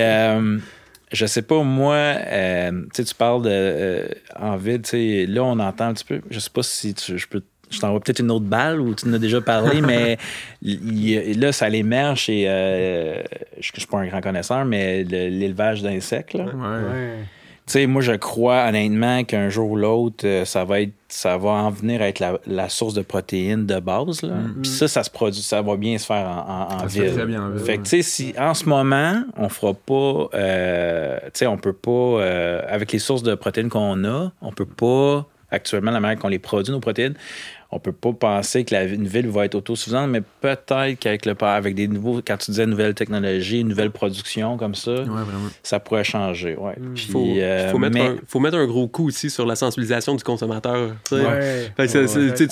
je sais pas, moi, tu parles en ville, là, on entend un petit peu, je sais pas si je t'envoie peut-être une autre balle ou tu en as déjà parlé, mais là, ça l'émerge et je suis pas un grand connaisseur, mais l'élevage d'insectes, là. Tu sais, moi, je crois honnêtement qu'un jour ou l'autre, ça va en venir à être la source de protéines de base. Puis ça se produit, ça va bien se faire en ville. Très bien en ville. Fait que, tu sais, si en ce moment, on fera pas, tu sais, on peut pas, avec les sources de protéines qu'on a, on peut pas, actuellement, la manière qu'on les produit, nos protéines, on peut pas penser que une ville va être autosuffisante, mais peut-être qu'avec des nouveaux, quand tu disais nouvelles technologies, une nouvelle production comme ça, ça pourrait changer. Ouais. Puis, faut mettre un gros coup aussi sur la sensibilisation du consommateur. Tu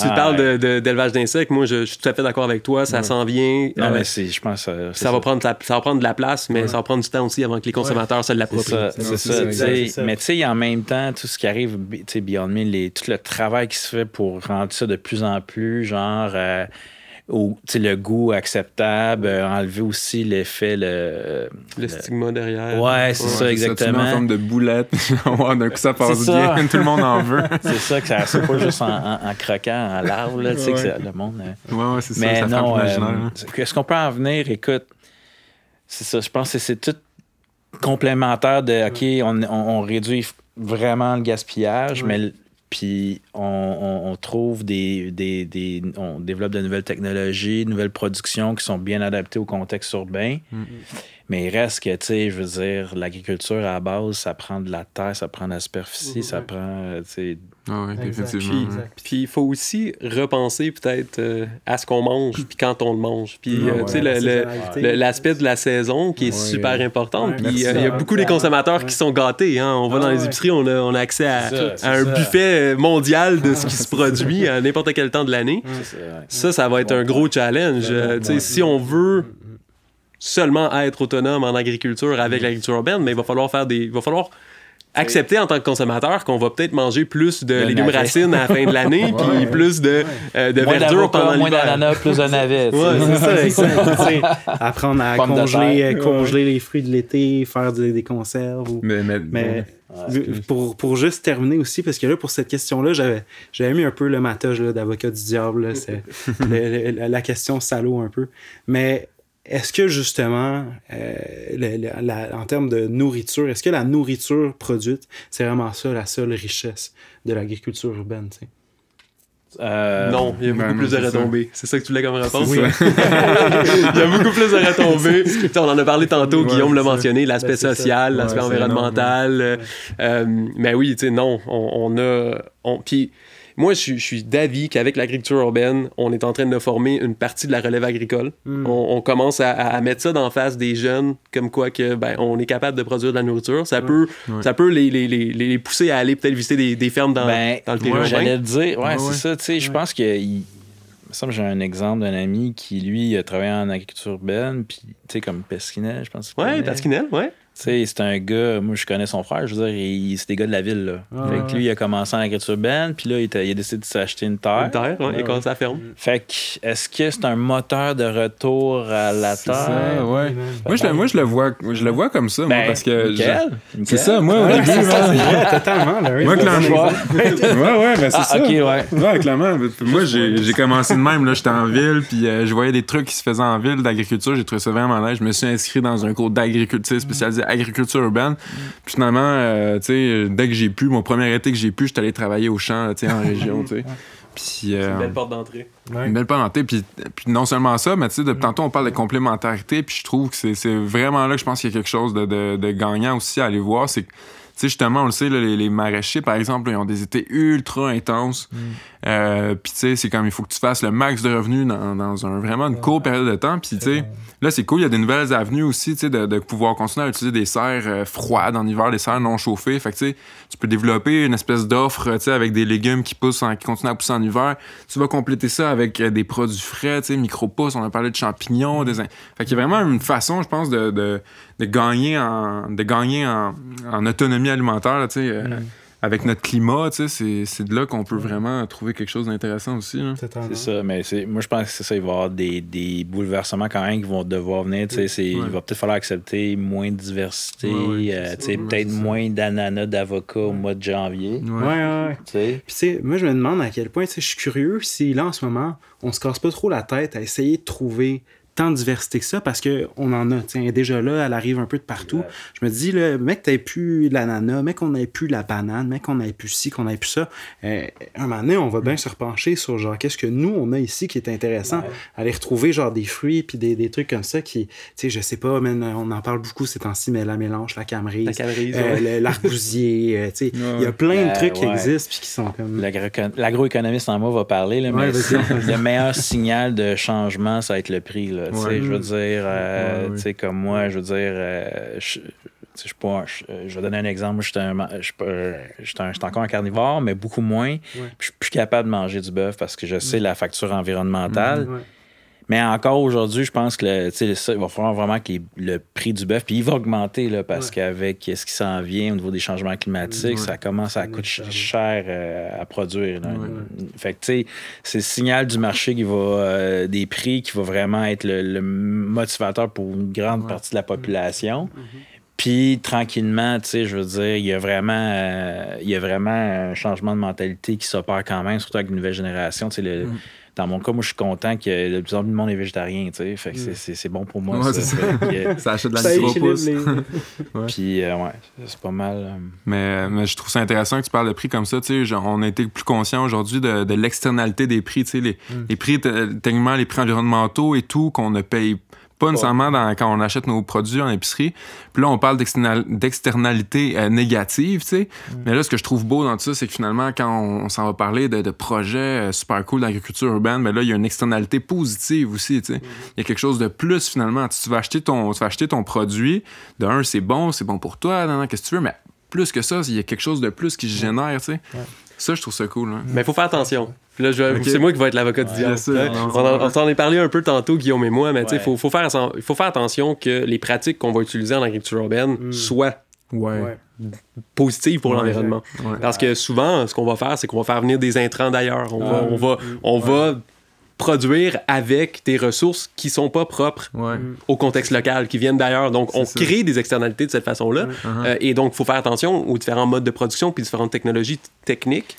parles d'élevage d'insectes. Moi, je suis tout à fait d'accord avec toi. Ça s'en vient. Non, mais je pense ça va prendre de la place, mais ça va prendre du temps aussi avant que les consommateurs se l'approprient. C'est ça. Mais tu sais, en même temps, tout ce qui arrive, Beyond Me, tout le travail qui se fait pour rendre ça de plus en plus, genre, le goût acceptable, enlever aussi l'effet, le stigma derrière. Ouais, c'est ça, exactement. Ça, en forme de boulette. D'un coup, ça passe bien. Tout le monde en veut. C'est ça, que c'est pas juste en croquant, en larve, là, tu sais, que le monde... Ouais, c'est mais ça, non, ça frappe l'imaginaire. Est-ce qu'on peut en venir? Écoute, c'est ça, je pense que c'est tout complémentaire de, OK, on réduit vraiment le gaspillage, mais... Puis on trouve on développe de nouvelles technologies, de nouvelles productions qui sont bien adaptées au contexte urbain. Mais il reste que, tu sais, je veux dire, l'agriculture à la base, ça prend de la terre, ça prend de la superficie, ça prend, tu sais... Ah oui, définitivement. Puis il faut aussi repenser peut-être à ce qu'on mange, puis quand on le mange. Puis tu sais, l'aspect de la saison qui est super important. Puis il y a beaucoup des consommateurs qui sont gâtés. Hein. On va dans les épiceries, on a accès à un buffet mondial de ce qui se produit à n'importe quel temps de l'année. Ça va être un gros challenge. Tu sais, si on veut seulement être autonome en agriculture avec l'agriculture urbaine, mais il va falloir accepter en tant que consommateur qu'on va peut-être manger plus de légumes racines à la fin de l'année, puis plus de verdure pendant l'hiver. Moins d'ananas, plus de navets. C'est ça. Apprendre à congeler les fruits de l'été, faire des conserves. Mais pour juste terminer aussi, parce que là, pour cette question-là, j'avais mis un peu le matage d'avocat du diable. Là, c'est la question salaud un peu. Mais est-ce que justement, en termes de nourriture, est-ce que la nourriture produite, c'est vraiment ça la seule richesse de l'agriculture urbaine, tu sais? Non, il y a beaucoup plus de retombées. C'est ça que tu voulais comme réponse? Oui. Il y a beaucoup plus de retombées. On en a parlé tantôt, Guillaume l'a mentionné, l'aspect social, l'aspect environnemental. Mais oui, tu sais, non, puis moi, je suis d'avis qu'avec l'agriculture urbaine, on est en train de former une partie de la relève agricole. On commence à mettre ça d'en face des jeunes, comme quoi que on est capable de produire de la nourriture. Ça peut les pousser à aller peut-être visiter des fermes dans le périurbain. J'allais te dire, c'est ça. Tu sais, je pense que il me semble que j'ai un exemple d'un ami qui, lui, a travaillé en agriculture urbaine, puis, tu sais, comme Pesquinel, je pense. Oui, Pesquinel, oui. Tu sais, c'est un gars, moi je connais son frère, je veux dire, c'est des gars de la ville, là. Fait que lui, il a commencé en agriculture urbaine, puis là, il a décidé de s'acheter une terre. Une terre, oui, et commencé à ferme. Fait que, est-ce que c'est un moteur de retour à la terre? Ça, ouais. Moi, je le vois comme ça, moi, parce que... C'est ça, moi, au début, totalement. Moi, clairement... Ouais, mais c'est ça. OK, ouais, clairement. Moi, j'ai commencé de même, là, j'étais en ville, puis je voyais des trucs qui se faisaient en ville d'agriculture, j'ai trouvé ça vraiment nice. Je me suis inscrit dans un cours d'agriculture spécialisé agriculture urbaine. Puis finalement, tu sais, dès que j'ai pu, mon premier été que j'ai pu, j'étais allé travailler au champ, tu sais, en région, tu sais. Puis, c'est une belle porte d'entrée. Une belle porte d'entrée. Puis non seulement ça, mais tu sais, tantôt on parle de complémentarité, puis je trouve que c'est vraiment là que je pense qu'il y a quelque chose de gagnant aussi à aller voir. C'est que, tu sais, justement, on le sait, là, les maraîchers, par exemple, là, ils ont des étés ultra intenses. Puis, tu sais, c'est comme il faut que tu fasses le max de revenus dans vraiment une courte période de temps. Puis, tu sais, là, c'est cool. Il y a des nouvelles avenues aussi, tu sais, de pouvoir continuer à utiliser des serres froides en hiver, des serres non chauffées. Fait que, tu sais, tu peux développer une espèce d'offre, tu sais, avec des légumes qui continuent à pousser en hiver. Tu vas compléter ça avec des produits frais, tu sais, micro-pousses. On a parlé de champignons. Fait qu'il y a vraiment une façon, je pense, de gagner en autonomie alimentaire, là, tu sais. Avec notre climat, tu sais, c'est de là qu'on peut vraiment trouver quelque chose d'intéressant aussi. Là. C'est ça, mais moi je pense que c'est ça, il va y avoir des bouleversements quand même qui vont devoir venir. Tu sais, il va peut-être falloir accepter moins de diversité, tu sais, peut-être moins d'ananas, d'avocats au mois de janvier. Ouais. Puis tu sais, moi je me demande à quel point, tu sais, je suis curieux si là en ce moment, on se casse pas trop la tête à essayer de trouver tant de diversité que ça, parce qu'on en a. Tiens, déjà là, elle arrive un peu de partout. Ouais. Je me dis, là, mec, t'avais plus l'ananas, mec, on n'avait plus la banane, mec, on n'avait plus ci, qu'on n'avait plus ça. Un moment donné, on va bien se repencher sur, genre, qu'est-ce que nous, on a ici qui est intéressant. Aller retrouver, genre, des fruits puis des trucs comme ça qui, tu sais, je sais pas, man, on en parle beaucoup ces temps-ci, mais la mélange, la camerise, l'argousier, tu sais, il y a plein de trucs qui existent puis qui sont comme... L'agroéconomiste en moi va parler, là, mais le meilleur signal de changement, ça va être le prix, là. Je veux dire, tu sais, comme moi, je veux dire, je vais donner un exemple. Moi, j'étais encore un carnivore, mais beaucoup moins. Puis je suis plus capable de manger du bœuf parce que je sais la facture environnementale. Mais encore aujourd'hui, je pense que il va falloir vraiment que le prix du bœuf, puis il va augmenter là, parce qu'avec ce qui s'en vient au niveau des changements climatiques, ça commence à coûter cher à produire. Là. Fait que tu sais, c'est le signal du marché qui va des prix qui va vraiment être le motivateur pour une grande partie de la population. Puis tranquillement, tu sais, je veux dire, il y a vraiment un changement de mentalité qui s'opère quand même, surtout avec une nouvelle génération. Tu sais, dans mon cas, moi, je suis content que de plus en plus de monde est végétarien, tu sais. Fait que c'est bon pour moi. Ouais, ça achète de la micro-pousse. Puis, c'est pas mal. Mais je trouve ça intéressant que tu parles de prix comme ça, tu sais. On a été plus conscients aujourd'hui de l'externalité des prix, tu sais. Les prix, techniquement, les prix environnementaux et tout, qu'on ne paye pas nécessairement quand on achète nos produits en épicerie. Puis là, on parle d'externalités négatives, tu sais. Mais là, ce que je trouve beau dans tout ça, c'est que finalement, quand on s'en va parler de projets super cool d'agriculture urbaine, mais là, il y a une externalité positive aussi, tu sais. Il y a quelque chose de plus, finalement. Tu vas acheter ton produit. De un, c'est bon pour toi, qu'est-ce que tu veux, mais plus que ça, il y a quelque chose de plus qui se génère, tu sais. Ça, je trouve ça cool. Hein. Mais il faut faire attention. Puis là, c'est moi qui vais être l'avocat du diable. On s'en est parlé un peu tantôt, Guillaume et moi, mais il faut faire attention que les pratiques qu'on va utiliser en agriculture urbaine soient positives pour l'environnement. Ouais. Parce que souvent, ce qu'on va faire, c'est qu'on va faire venir des intrants d'ailleurs. On va produire avec des ressources qui sont pas propres au contexte local, qui viennent d'ailleurs. Donc, on crée des externalités de cette façon-là. Et donc, il faut faire attention aux différents modes de production puis différentes technologies techniques.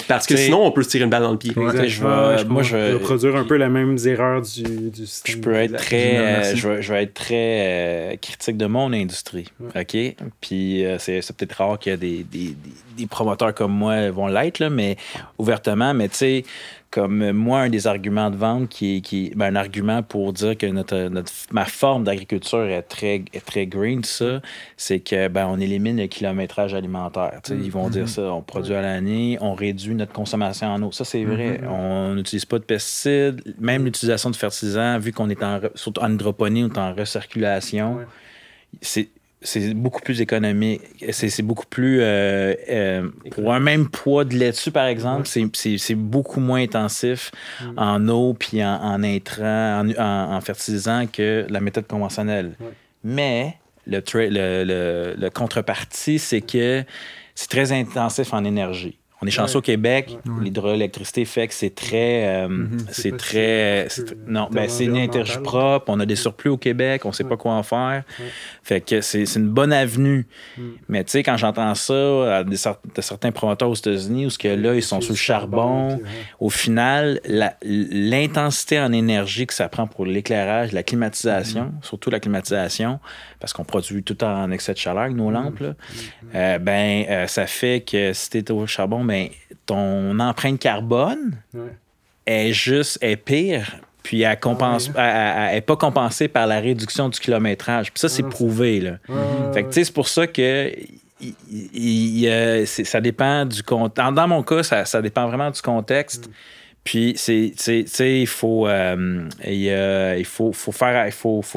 Parce que sinon, on peut se tirer une balle dans le pied. Je vais produire un peu la même erreur du système. Je vais être très critique de mon industrie. OK? Puis, c'est peut-être rare qu'il y a des promoteurs comme moi vont l'être, là, mais ouvertement. Mais tu sais, comme moi, un des arguments de vente un argument pour dire que ma forme d'agriculture est très green, ça, c'est que on élimine le kilométrage alimentaire. Ils vont dire ça, on produit à l'année, on réduit notre consommation en eau. Ça, c'est vrai. On n'utilise pas de pesticides, même l'utilisation de fertilisants, vu qu'on est surtout en hydroponie ou en recirculation, c'est beaucoup plus économique. C'est beaucoup plus... pour un même poids de laitue, par exemple, c'est beaucoup moins intensif en eau puis en intrants, en fertilisant que la méthode conventionnelle. Mais le contrepartie, c'est que c'est très intensif en énergie. On est chanceux au Québec, l'hydroélectricité fait que c'est très... c'est une énergie propre, on a des surplus au Québec, on sait pas quoi en faire. Fait que c'est une bonne avenue. Mais tu sais, quand j'entends ça de certains promoteurs aux États-Unis, où ils sont sur le charbon, au final, l'intensité en énergie que ça prend pour l'éclairage, la climatisation, surtout la climatisation, parce qu'on produit tout en excès de chaleur avec nos lampes, là, ça fait que si tu es au charbon, ton empreinte carbone est pire, puis elle n'est pas compensée par la réduction du kilométrage. Puis ça, c'est prouvé. Là. Fait que, c'est pour ça que ça dépend du contexte. Dans mon cas, ça dépend vraiment du contexte. Puis, il faut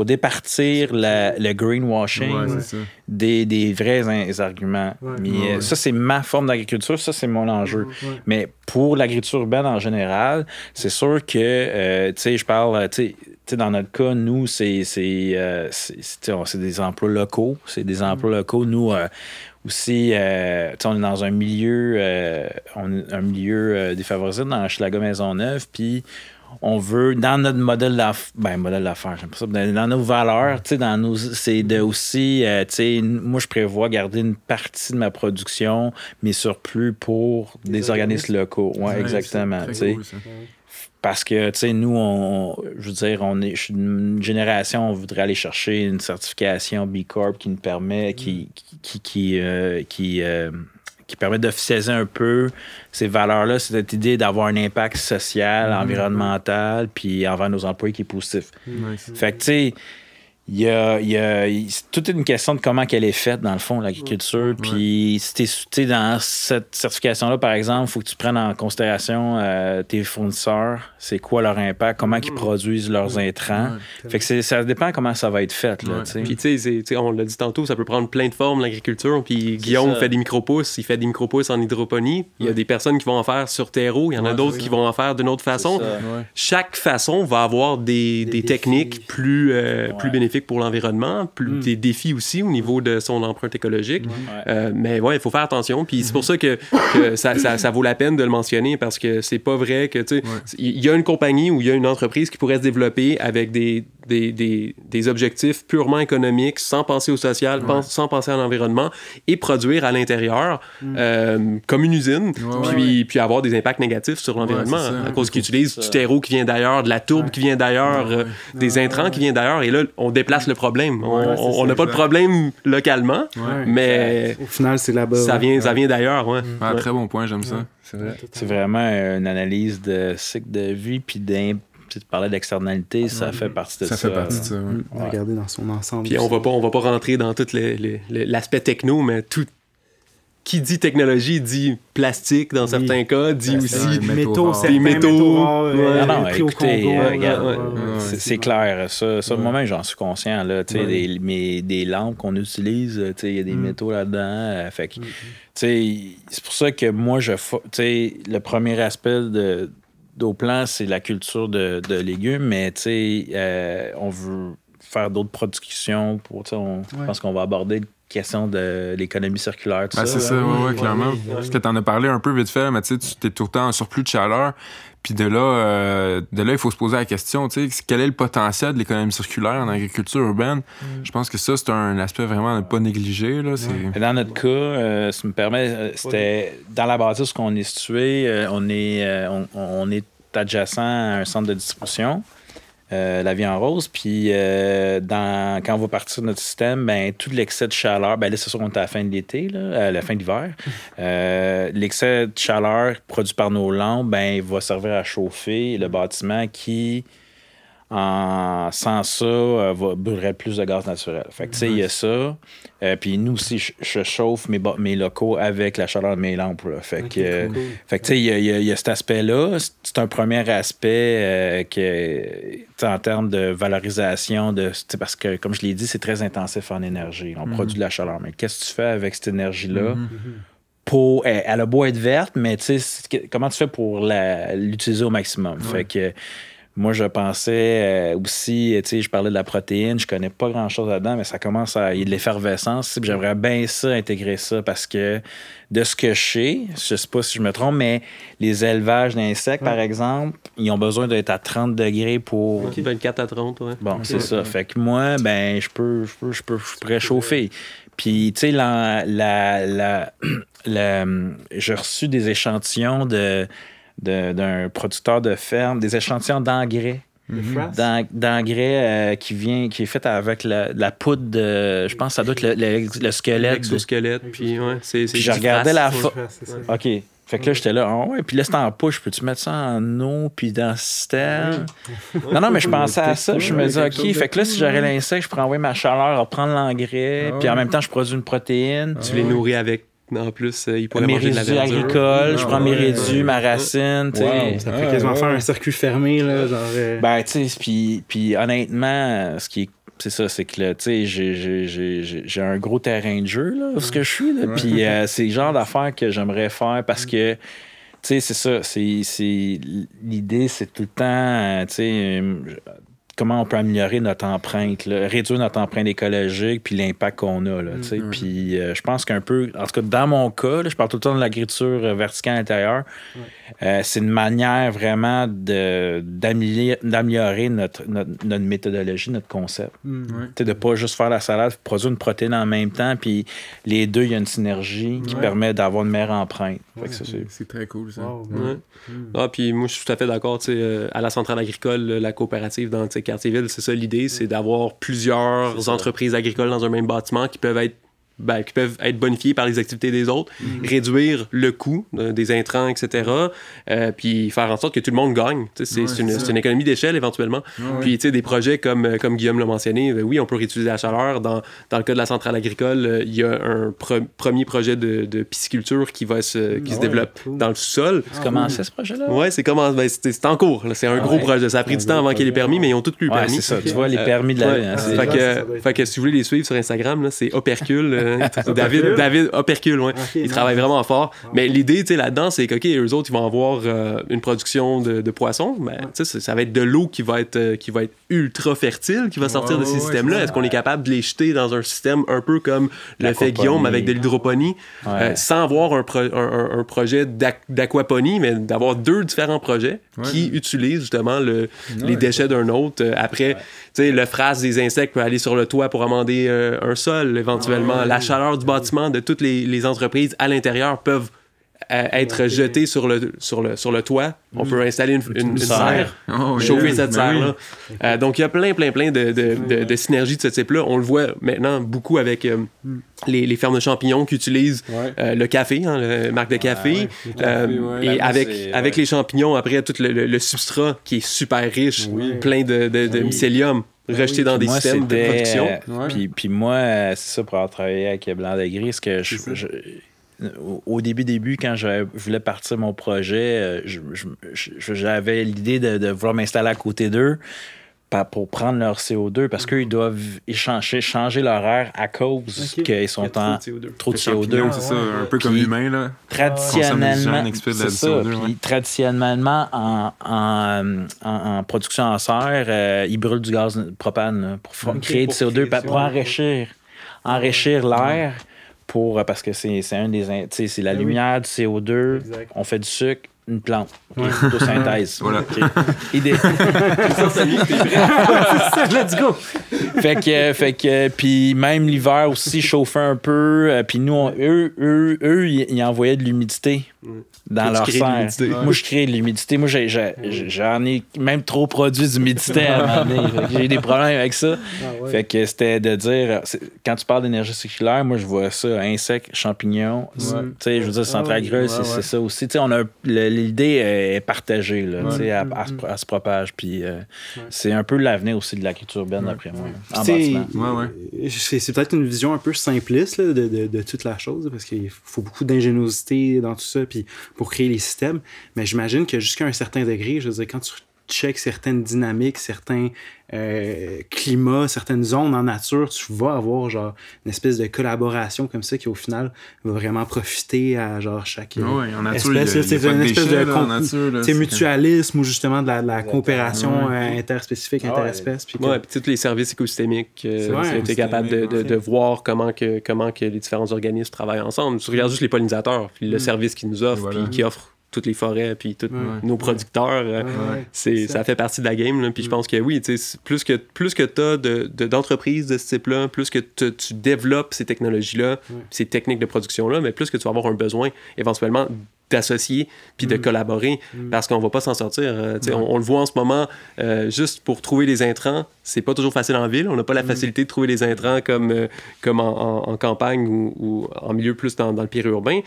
départir le greenwashing des vrais arguments. Mais ça, c'est ma forme d'agriculture. Ça, c'est mon enjeu. Mais pour l'agriculture urbaine en général, c'est sûr que, je parle, dans notre cas, nous, c'est des emplois locaux. C'est des emplois locaux. Nous, aussi, on est dans un milieu, défavorisé dans Hochelaga Maisonneuve, puis on veut, dans notre modèle d'affaires, j'aime pas ça, dans nos valeurs, c'est de aussi, moi, je prévois garder une partie de ma production, mes surplus pour des organismes locaux. Oui, exactement. Parce que, nous, je suis une génération, on voudrait aller chercher une certification B Corp qui nous permet, qui permet d'officialiser un peu ces valeurs-là, cette idée d'avoir un impact social, environnemental, puis envers nos employés qui est positif. Fait que, tu sais, c'est toute une question de comment qu'elle est faite, dans le fond, l'agriculture. Puis, si t'es dans cette certification-là, par exemple, il faut que tu prennes en considération tes fournisseurs, c'est quoi leur impact, comment ils produisent leurs intrants. Fait que ça dépend comment ça va être fait. Là, puis, tu sais, on l'a dit tantôt, ça peut prendre plein de formes, l'agriculture. Puis, Guillaume fait des micro-pousses, il fait des micro-pousses en hydroponie. Il y a des personnes qui vont en faire sur terreau, il y en a d'autres qui vont en faire d'une autre façon. Chaque façon va avoir des techniques plus bénéfiques pour l'environnement, des défis aussi au niveau de son empreinte écologique. Mais il faut faire attention. Puis c'est pour ça que ça vaut la peine de le mentionner, parce que c'est pas vrai que, tu sais, il y a une compagnie ou il y a une entreprise qui pourrait se développer avec des objectifs purement économiques, sans penser au social, sans penser à l'environnement, et produire à l'intérieur comme une usine, puis avoir des impacts négatifs sur l'environnement à cause qu'ils utilisent du terreau qui vient d'ailleurs, de la tourbe qui vient d'ailleurs, des intrants qui viennent d'ailleurs, et là, on déplace le problème. On n'a pas de problème localement, mais au final, c'est là-bas. Ça vient d'ailleurs. Très bon point, j'aime ça. C'est vrai. C'est vraiment une analyse de cycle de vie, puis tu parlais d'externalité, ça fait partie de ça. Ça fait partie de ça, ouais. Regarder dans son ensemble. Puis on va pas rentrer dans tout l'aspect techno, mais tout. Qui dit technologie dit plastique dans certains cas, dit aussi métaux, des métaux. C'est clair. Ça moi-même, j'en suis conscient. Là, des lampes qu'on utilise, il y a des métaux là-dedans. Fait que, c'est pour ça que moi, le premier aspect d'au plan, c'est la culture de légumes, mais on veut faire d'autres productions. Je pense qu'on va aborder question de l'économie circulaire, tout ça. C'est ça, oui, clairement. Parce que tu en as parlé un peu vite fait, mais tu es tout le temps en surplus de chaleur. Puis de là, il faut se poser la question, quel est le potentiel de l'économie circulaire en agriculture urbaine? Je pense que ça, c'est un aspect vraiment à ne pas négliger. Là, Dans notre cas, ça me permet, c'était dans la bâtisse qu'on est situé, on est adjacent à un centre de distribution. La vie en rose, puis quand on va partir de notre système, ben tout l'excès de chaleur, ben là c'est sûr qu'on est à la fin de l'été, à la fin de l'hiver, l'excès de chaleur produit par nos lampes, ben il va servir à chauffer le bâtiment qui, sans ça, brûlerait plus de gaz naturel. Fait que tu sais, il y a ça. Puis nous aussi, je chauffe mes locaux avec la chaleur de mes lampes. Là. Fait que tu sais, il y a cet aspect-là. C'est un premier aspect en termes de valorisation, parce que, comme je l'ai dit, c'est très intensif en énergie. On produit de la chaleur. Mais qu'est-ce que tu fais avec cette énergie-là? Elle a beau être verte, mais comment tu fais pour l'utiliser au maximum? Fait que moi, je pensais aussi, je parlais de la protéine, je connais pas grand-chose là-dedans, mais ça commence à... Il y a de l'effervescence, puis j'aimerais bien ça, intégrer ça, parce que de ce que je sais pas si je me trompe, mais les élevages d'insectes, par exemple, ils ont besoin d'être à 30 degrés pour... 24 à 30, ouais. Bon, c'est ça. Fait que moi, ben, je pourrais chauffer. Puis, tu sais, j'ai reçu des échantillons d'un producteur de ferme, des échantillons d'engrais. D'engrais qui est fait avec la poudre de... Je pense que ça doit être le squelette. L'exosquelette, puis c'est puis je regardais la... OK. Fait que là, j'étais là, puis là, c'est en push, peux-tu mettre ça en eau, puis dans le système? Non, mais je pensais à ça, je me disais, OK, fait que là, si j'aurais l'insecte, je pourrais envoyer ma chaleur, reprendre l'engrais, puis en même temps, je produis une protéine. Tu les nourris avec. En plus, il pourrait manger de la verdure. Agricole, je prends mes résidus, ma racine. Ça peut quasiment faire un circuit fermé. Là, genre, Ben, tu sais, puis honnêtement, c'est ça, c'est que là, tu sais, j'ai un gros terrain de jeu, là, ce que je suis, là. Puis c'est le genre d'affaires que j'aimerais faire parce que, tu sais, c'est ça, l'idée, c'est tout le temps, tu sais, comment on peut améliorer notre empreinte, là, réduire notre empreinte écologique puis l'impact qu'on a. Là, puis je pense qu'un peu, en tout cas dans mon cas, là, je parle tout le temps de l'agriculture verticale intérieure, c'est une manière vraiment d'améliorer notre méthodologie, notre concept. De ne pas juste faire la salade, produire une protéine en même temps, puis les deux, il y a une synergie qui permet d'avoir une meilleure empreinte. C'est très cool, ça. Puis moi, je suis tout à fait d'accord. À la centrale agricole, la coopérative dans Quartier-Ville, c'est ça l'idée, c'est d'avoir plusieurs entreprises agricoles dans un même bâtiment qui peuvent être bonifiées par les activités des autres, réduire le coût des intrants, etc. Puis faire en sorte que tout le monde gagne. C'est une économie d'échelle éventuellement. Puis des projets comme Guillaume l'a mentionné, oui, on peut réutiliser la chaleur. Dans le cas de la centrale agricole, il y a un premier projet de pisciculture qui se développe dans le sous-sol. C'est commencé ce projet-là? Oui, c'est en cours. Là. C'est un gros projet. Ça a pris du temps avant qu'il y ait les permis, mais ils ont tous eu le permis. C'est ça. Tu vois, les permis de la... Fait que si vous voulez les suivre sur Instagram, là, c'est Opercule. David Opercule, il travaille vraiment fort. Mais l'idée, là-dedans, c'est que, eux autres, ils vont avoir une production de poissons. Ça va être de l'eau qui va être ultra fertile, qui va sortir de ces systèmes-là. Est-ce qu'on est capable de les jeter dans un système un peu comme le fait Guillaume avec de l'hydroponie, sans avoir un projet d'aquaponie, mais d'avoir deux différents projets qui utilisent justement les déchets d'un autre. Après, le frasse des insectes peut aller sur le toit pour amender un sol, éventuellement. La chaleur du bâtiment de toutes les entreprises à l'intérieur peuvent être jeté sur le toit. On peut installer une serre, chauffer cette serre-là. Donc, il y a plein de synergies de ce type-là. On le voit maintenant beaucoup avec les fermes de champignons qui utilisent le café, le marque de café. Et avec les champignons, après, tout le substrat qui est super riche, plein de mycélium rejeté dans des systèmes de production. Puis moi, c'est ça, pour avoir travaillé avec Blanc de Gris, ce que au début, quand je voulais partir mon projet, j'avais l'idée de vouloir m'installer à côté d'eux pour prendre leur CO2, parce qu'ils doivent changer leur air à cause qu'ils sont en trop de CO2. C'est ça, un peu comme l'humain, là. Traditionnellement, c'est ça. Puis traditionnellement, en production en serre, ils brûlent du gaz propane là, pour créer du CO2, pour enrichir l'air. Parce que c'est c'est la lumière, du CO2, on fait du sucre, une plante, photosynthèse. Voilà. Idée. Let's go! Fait que puis même l'hiver aussi chauffait un peu, puis nous, eux, ils envoyaient de l'humidité dans leur serre. Moi, je crée de l'humidité. Moi, j'en ai même trop produit d'humidité à un moment donné. J'ai des problèmes avec ça. Fait que c'était de dire, quand tu parles d'énergie circulaire, moi, je vois ça, insectes, champignons. Tu sais, je veux dire, centrale greuse, c'est ça aussi. Tu sais, on a l'idée est partagée, là, tu sais, elle se propage. Puis c'est un peu l'avenir aussi de l'agriculture urbaine, d'après moi, en bâtiment. C'est peut-être une vision un peu simpliste là, de toute la chose, parce qu'il faut beaucoup d'ingéniosité dans tout ça, puis pour créer les systèmes. Mais j'imagine que jusqu'à un certain degré, je veux dire, quand tu check certaines dynamiques, certains climats, certaines zones en nature, tu vas avoir genre une espèce de collaboration comme ça qui au final va vraiment profiter à genre chaque en nature, espèce. C'est une espèce de mutualisme ou justement de la coopération interspécifique, interespèce. Puis tous les services écosystémiques, tu es capable de voir comment que les différents organismes travaillent ensemble. Tu regardes juste les pollinisateurs, puis le service qu'ils nous offrent, puis qui offre toutes les forêts, puis tous nos producteurs, ça fait partie de la game. Là. Puis je pense que oui, plus que tu as d'entreprises de ce type-là, plus que tu développes ces technologies-là, ces techniques de production-là, mais plus que tu vas avoir un besoin éventuellement d'associer puis de collaborer, parce qu'on va pas s'en sortir. On le voit en ce moment, juste pour trouver les intrants, c'est pas toujours facile en ville. On n'a pas la facilité de trouver les intrants comme en campagne ou en milieu plus dans le périurbain.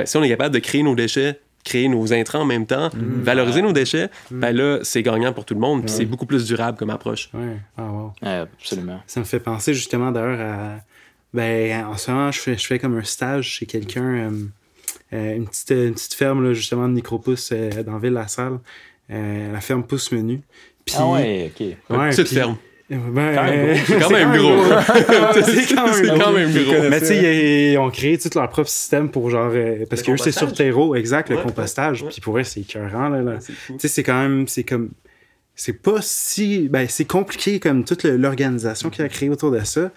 Si on est capable de créer nos déchets, créer nos intrants en même temps, valoriser nos déchets, ben là, c'est gagnant pour tout le monde, puis c'est beaucoup plus durable comme approche. Absolument. Ça me fait penser justement d'ailleurs à... Ben, en ce moment, je fais comme un stage chez quelqu'un, une petite ferme, là, justement, de micro-pousses dans Ville-la-Salle, la ferme Pousse Menu. Puis, petite ferme. C'est quand même gros. C'est quand même gros. Mais tu sais, ils ont créé tout leur propre système pour genre... parce que eux, c'est sur terreau, exact, le compostage. Puis pour eux, c'est écœurant. Là. Tu sais, c'est quand même... C'est pas si... Ben, c'est compliqué comme toute l'organisation qu'il a créée autour de ça.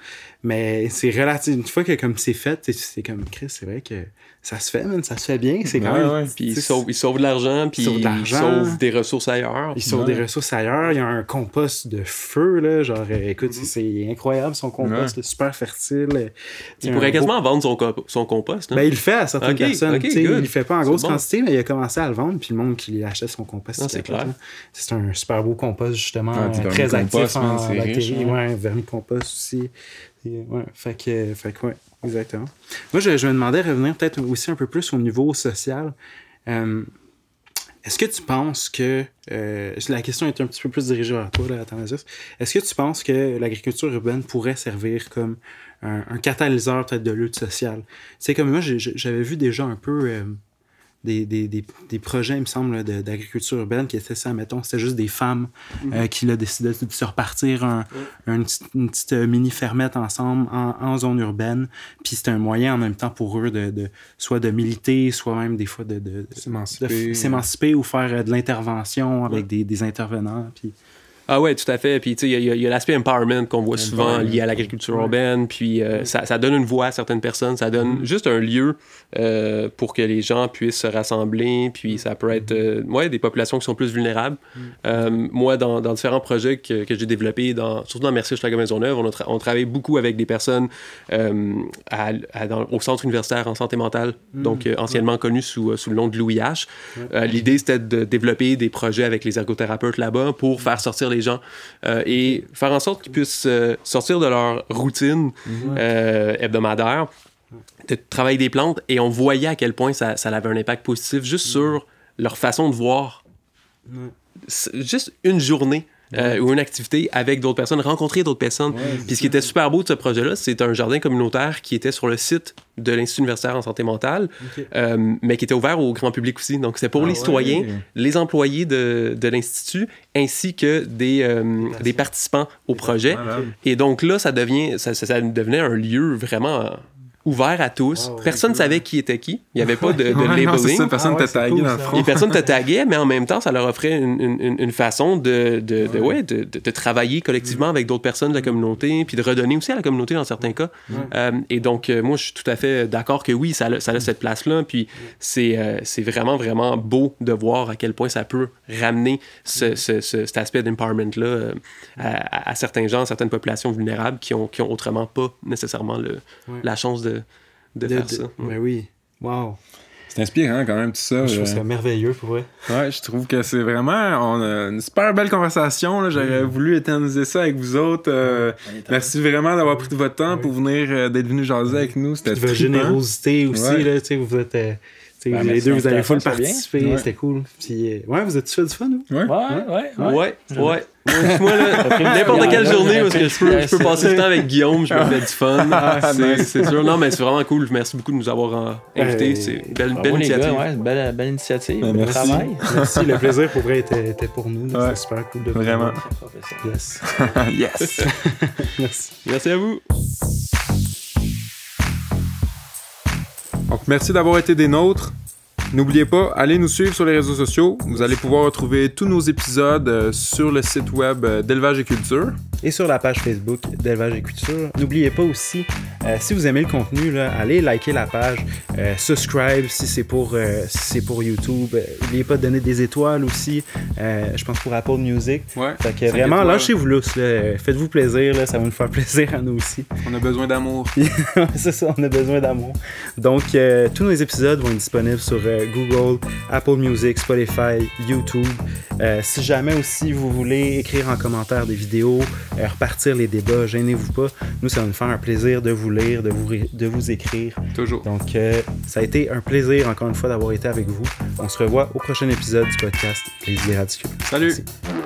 Mais c'est relatif. Une fois que comme c'est fait, c'est comme Chris, c'est vrai que ça se fait, man, ça se fait bien. C'est quand même. Puis ils sauvent de l'argent, puis ils sauvent des ressources ailleurs. Ils sauvent des ressources ailleurs. Il y a un compost de feu, là. Genre, écoute, c'est incroyable son compost, super fertile. Il pourrait quasiment vendre son compost. Ben, il le fait à certaines personnes. Il le fait pas en grosse quantité, mais il a commencé à le vendre, puis le monde qui achète son compost. C'est clair. C'est un super beau compost, justement. Très actif en bactéries. Vermicompost aussi. Fait que exactement. Moi, je me demandais de revenir peut-être aussi un peu plus au niveau social. Est-ce que tu penses que... la question est un petit peu plus dirigée vers toi, là, Athanasios. Est-ce que tu penses que l'agriculture urbaine pourrait servir comme un catalyseur peut-être de lutte sociale? C'est comme moi, j'avais vu déjà un peu... Des projets, il me semble, d'agriculture urbaine qui étaient ça, mettons, c'était juste des femmes qui là, décidaient de se repartir une petite mini-fermette ensemble en zone urbaine. Puis c'était un moyen en même temps pour eux soit de militer, soit même des fois de s'émanciper ou faire de l'intervention avec des intervenants. Puis... Ah ouais, tout à fait. Puis, tu sais, il y a l'aspect empowerment qu'on voit souvent lié à l'agriculture urbaine. Puis, ça donne une voix à certaines personnes. Ça donne juste un lieu pour que les gens puissent se rassembler. Puis, ça peut être des populations qui sont plus vulnérables. Moi, dans différents projets que j'ai développés, surtout dans Merci Hochelaga Maisonneuve, on travaille beaucoup avec des personnes au centre universitaire en santé mentale, donc anciennement connu sous le nom de l'OUIH. L'idée, c'était de développer des projets avec les ergothérapeutes là-bas pour faire sortir les gens et faire en sorte qu'ils puissent sortir de leur routine hebdomadaire, de travailler des plantes, et on voyait à quel point ça avait un impact positif juste sur leur façon de voir. Juste une journée ou une activité avec d'autres personnes, rencontrer d'autres personnes. Puis ce qui était super beau de ce projet-là, c'est un jardin communautaire qui était sur le site de l'Institut universitaire en santé mentale, mais qui était ouvert au grand public aussi. Donc c'était pour les citoyens, les employés de l'Institut, ainsi que des participants au projet. Et donc là, ça devenait un lieu vraiment ouvert à tous. Personne ne savait qui était qui. Il n'y avait pas de labeling. Non, c'est ça, personne ne t'a tagué dans le fond. Et personne ne te taguait, mais en même temps, ça leur offrait une façon de travailler collectivement avec d'autres personnes de la communauté, puis de redonner aussi à la communauté dans certains cas. Et donc, moi, je suis tout à fait d'accord que oui, ça a cette place-là. Puis c'est vraiment, vraiment beau de voir à quel point ça peut ramener cet aspect d'empowerment-là à certains gens, certaines populations vulnérables qui ont autrement pas nécessairement la chance de faire ça. Ben oui. Wow. C'est inspirant quand même tout ça. Je trouve ça merveilleux pour vrai. Ouais, je trouve que c'est vraiment... On a une super belle conversation. Là. J'aurais voulu éterniser ça avec vous autres. Merci vraiment d'avoir pris de votre temps pour venir, d'être venu jaser avec nous. C'était votre générosité aussi. Là, vous êtes... les deux, vous avez full participer, c'était cool. Puis, vous êtes fait du fun, vous? Ouais. Moi, là, n'importe quelle journée où je peux passer du temps avec Guillaume, je me fais du fun. C'est sûr. Non, mais c'est vraiment cool. Merci beaucoup de nous avoir invités. C'est une belle initiative. Belle initiative. Merci. Travail. Merci. Le plaisir pour vrai était pour nous. C'était super cool de vous. Vraiment. Yes. Yes. Merci. Merci à vous. Donc, merci d'avoir été des nôtres. N'oubliez pas, allez nous suivre sur les réseaux sociaux. Vous allez pouvoir retrouver tous nos épisodes sur le site web d'Élevage et Culture. Et sur la page Facebook d'Élevage et Culture. N'oubliez pas aussi, si vous aimez le contenu, là, allez liker la page, subscribe si c'est pour YouTube. N'oubliez pas de donner des étoiles aussi, je pense pour Apple Music. Fait que vraiment, lâchez-vous lousse, faites-vous plaisir, là, ça va nous faire plaisir à nous aussi. On a besoin d'amour. C'est ça, on a besoin d'amour. Donc, tous nos épisodes vont être disponibles sur Google, Apple Music, Spotify, YouTube. Si jamais aussi vous voulez écrire en commentaire des vidéos, repartir les débats, gênez-vous pas. Nous, ça va nous faire un plaisir de vous lire, de vous écrire. Toujours. Donc, ça a été un plaisir, encore une fois, d'avoir été avec vous. On se revoit au prochain épisode du podcast Les idées radicaux. Salut! Merci.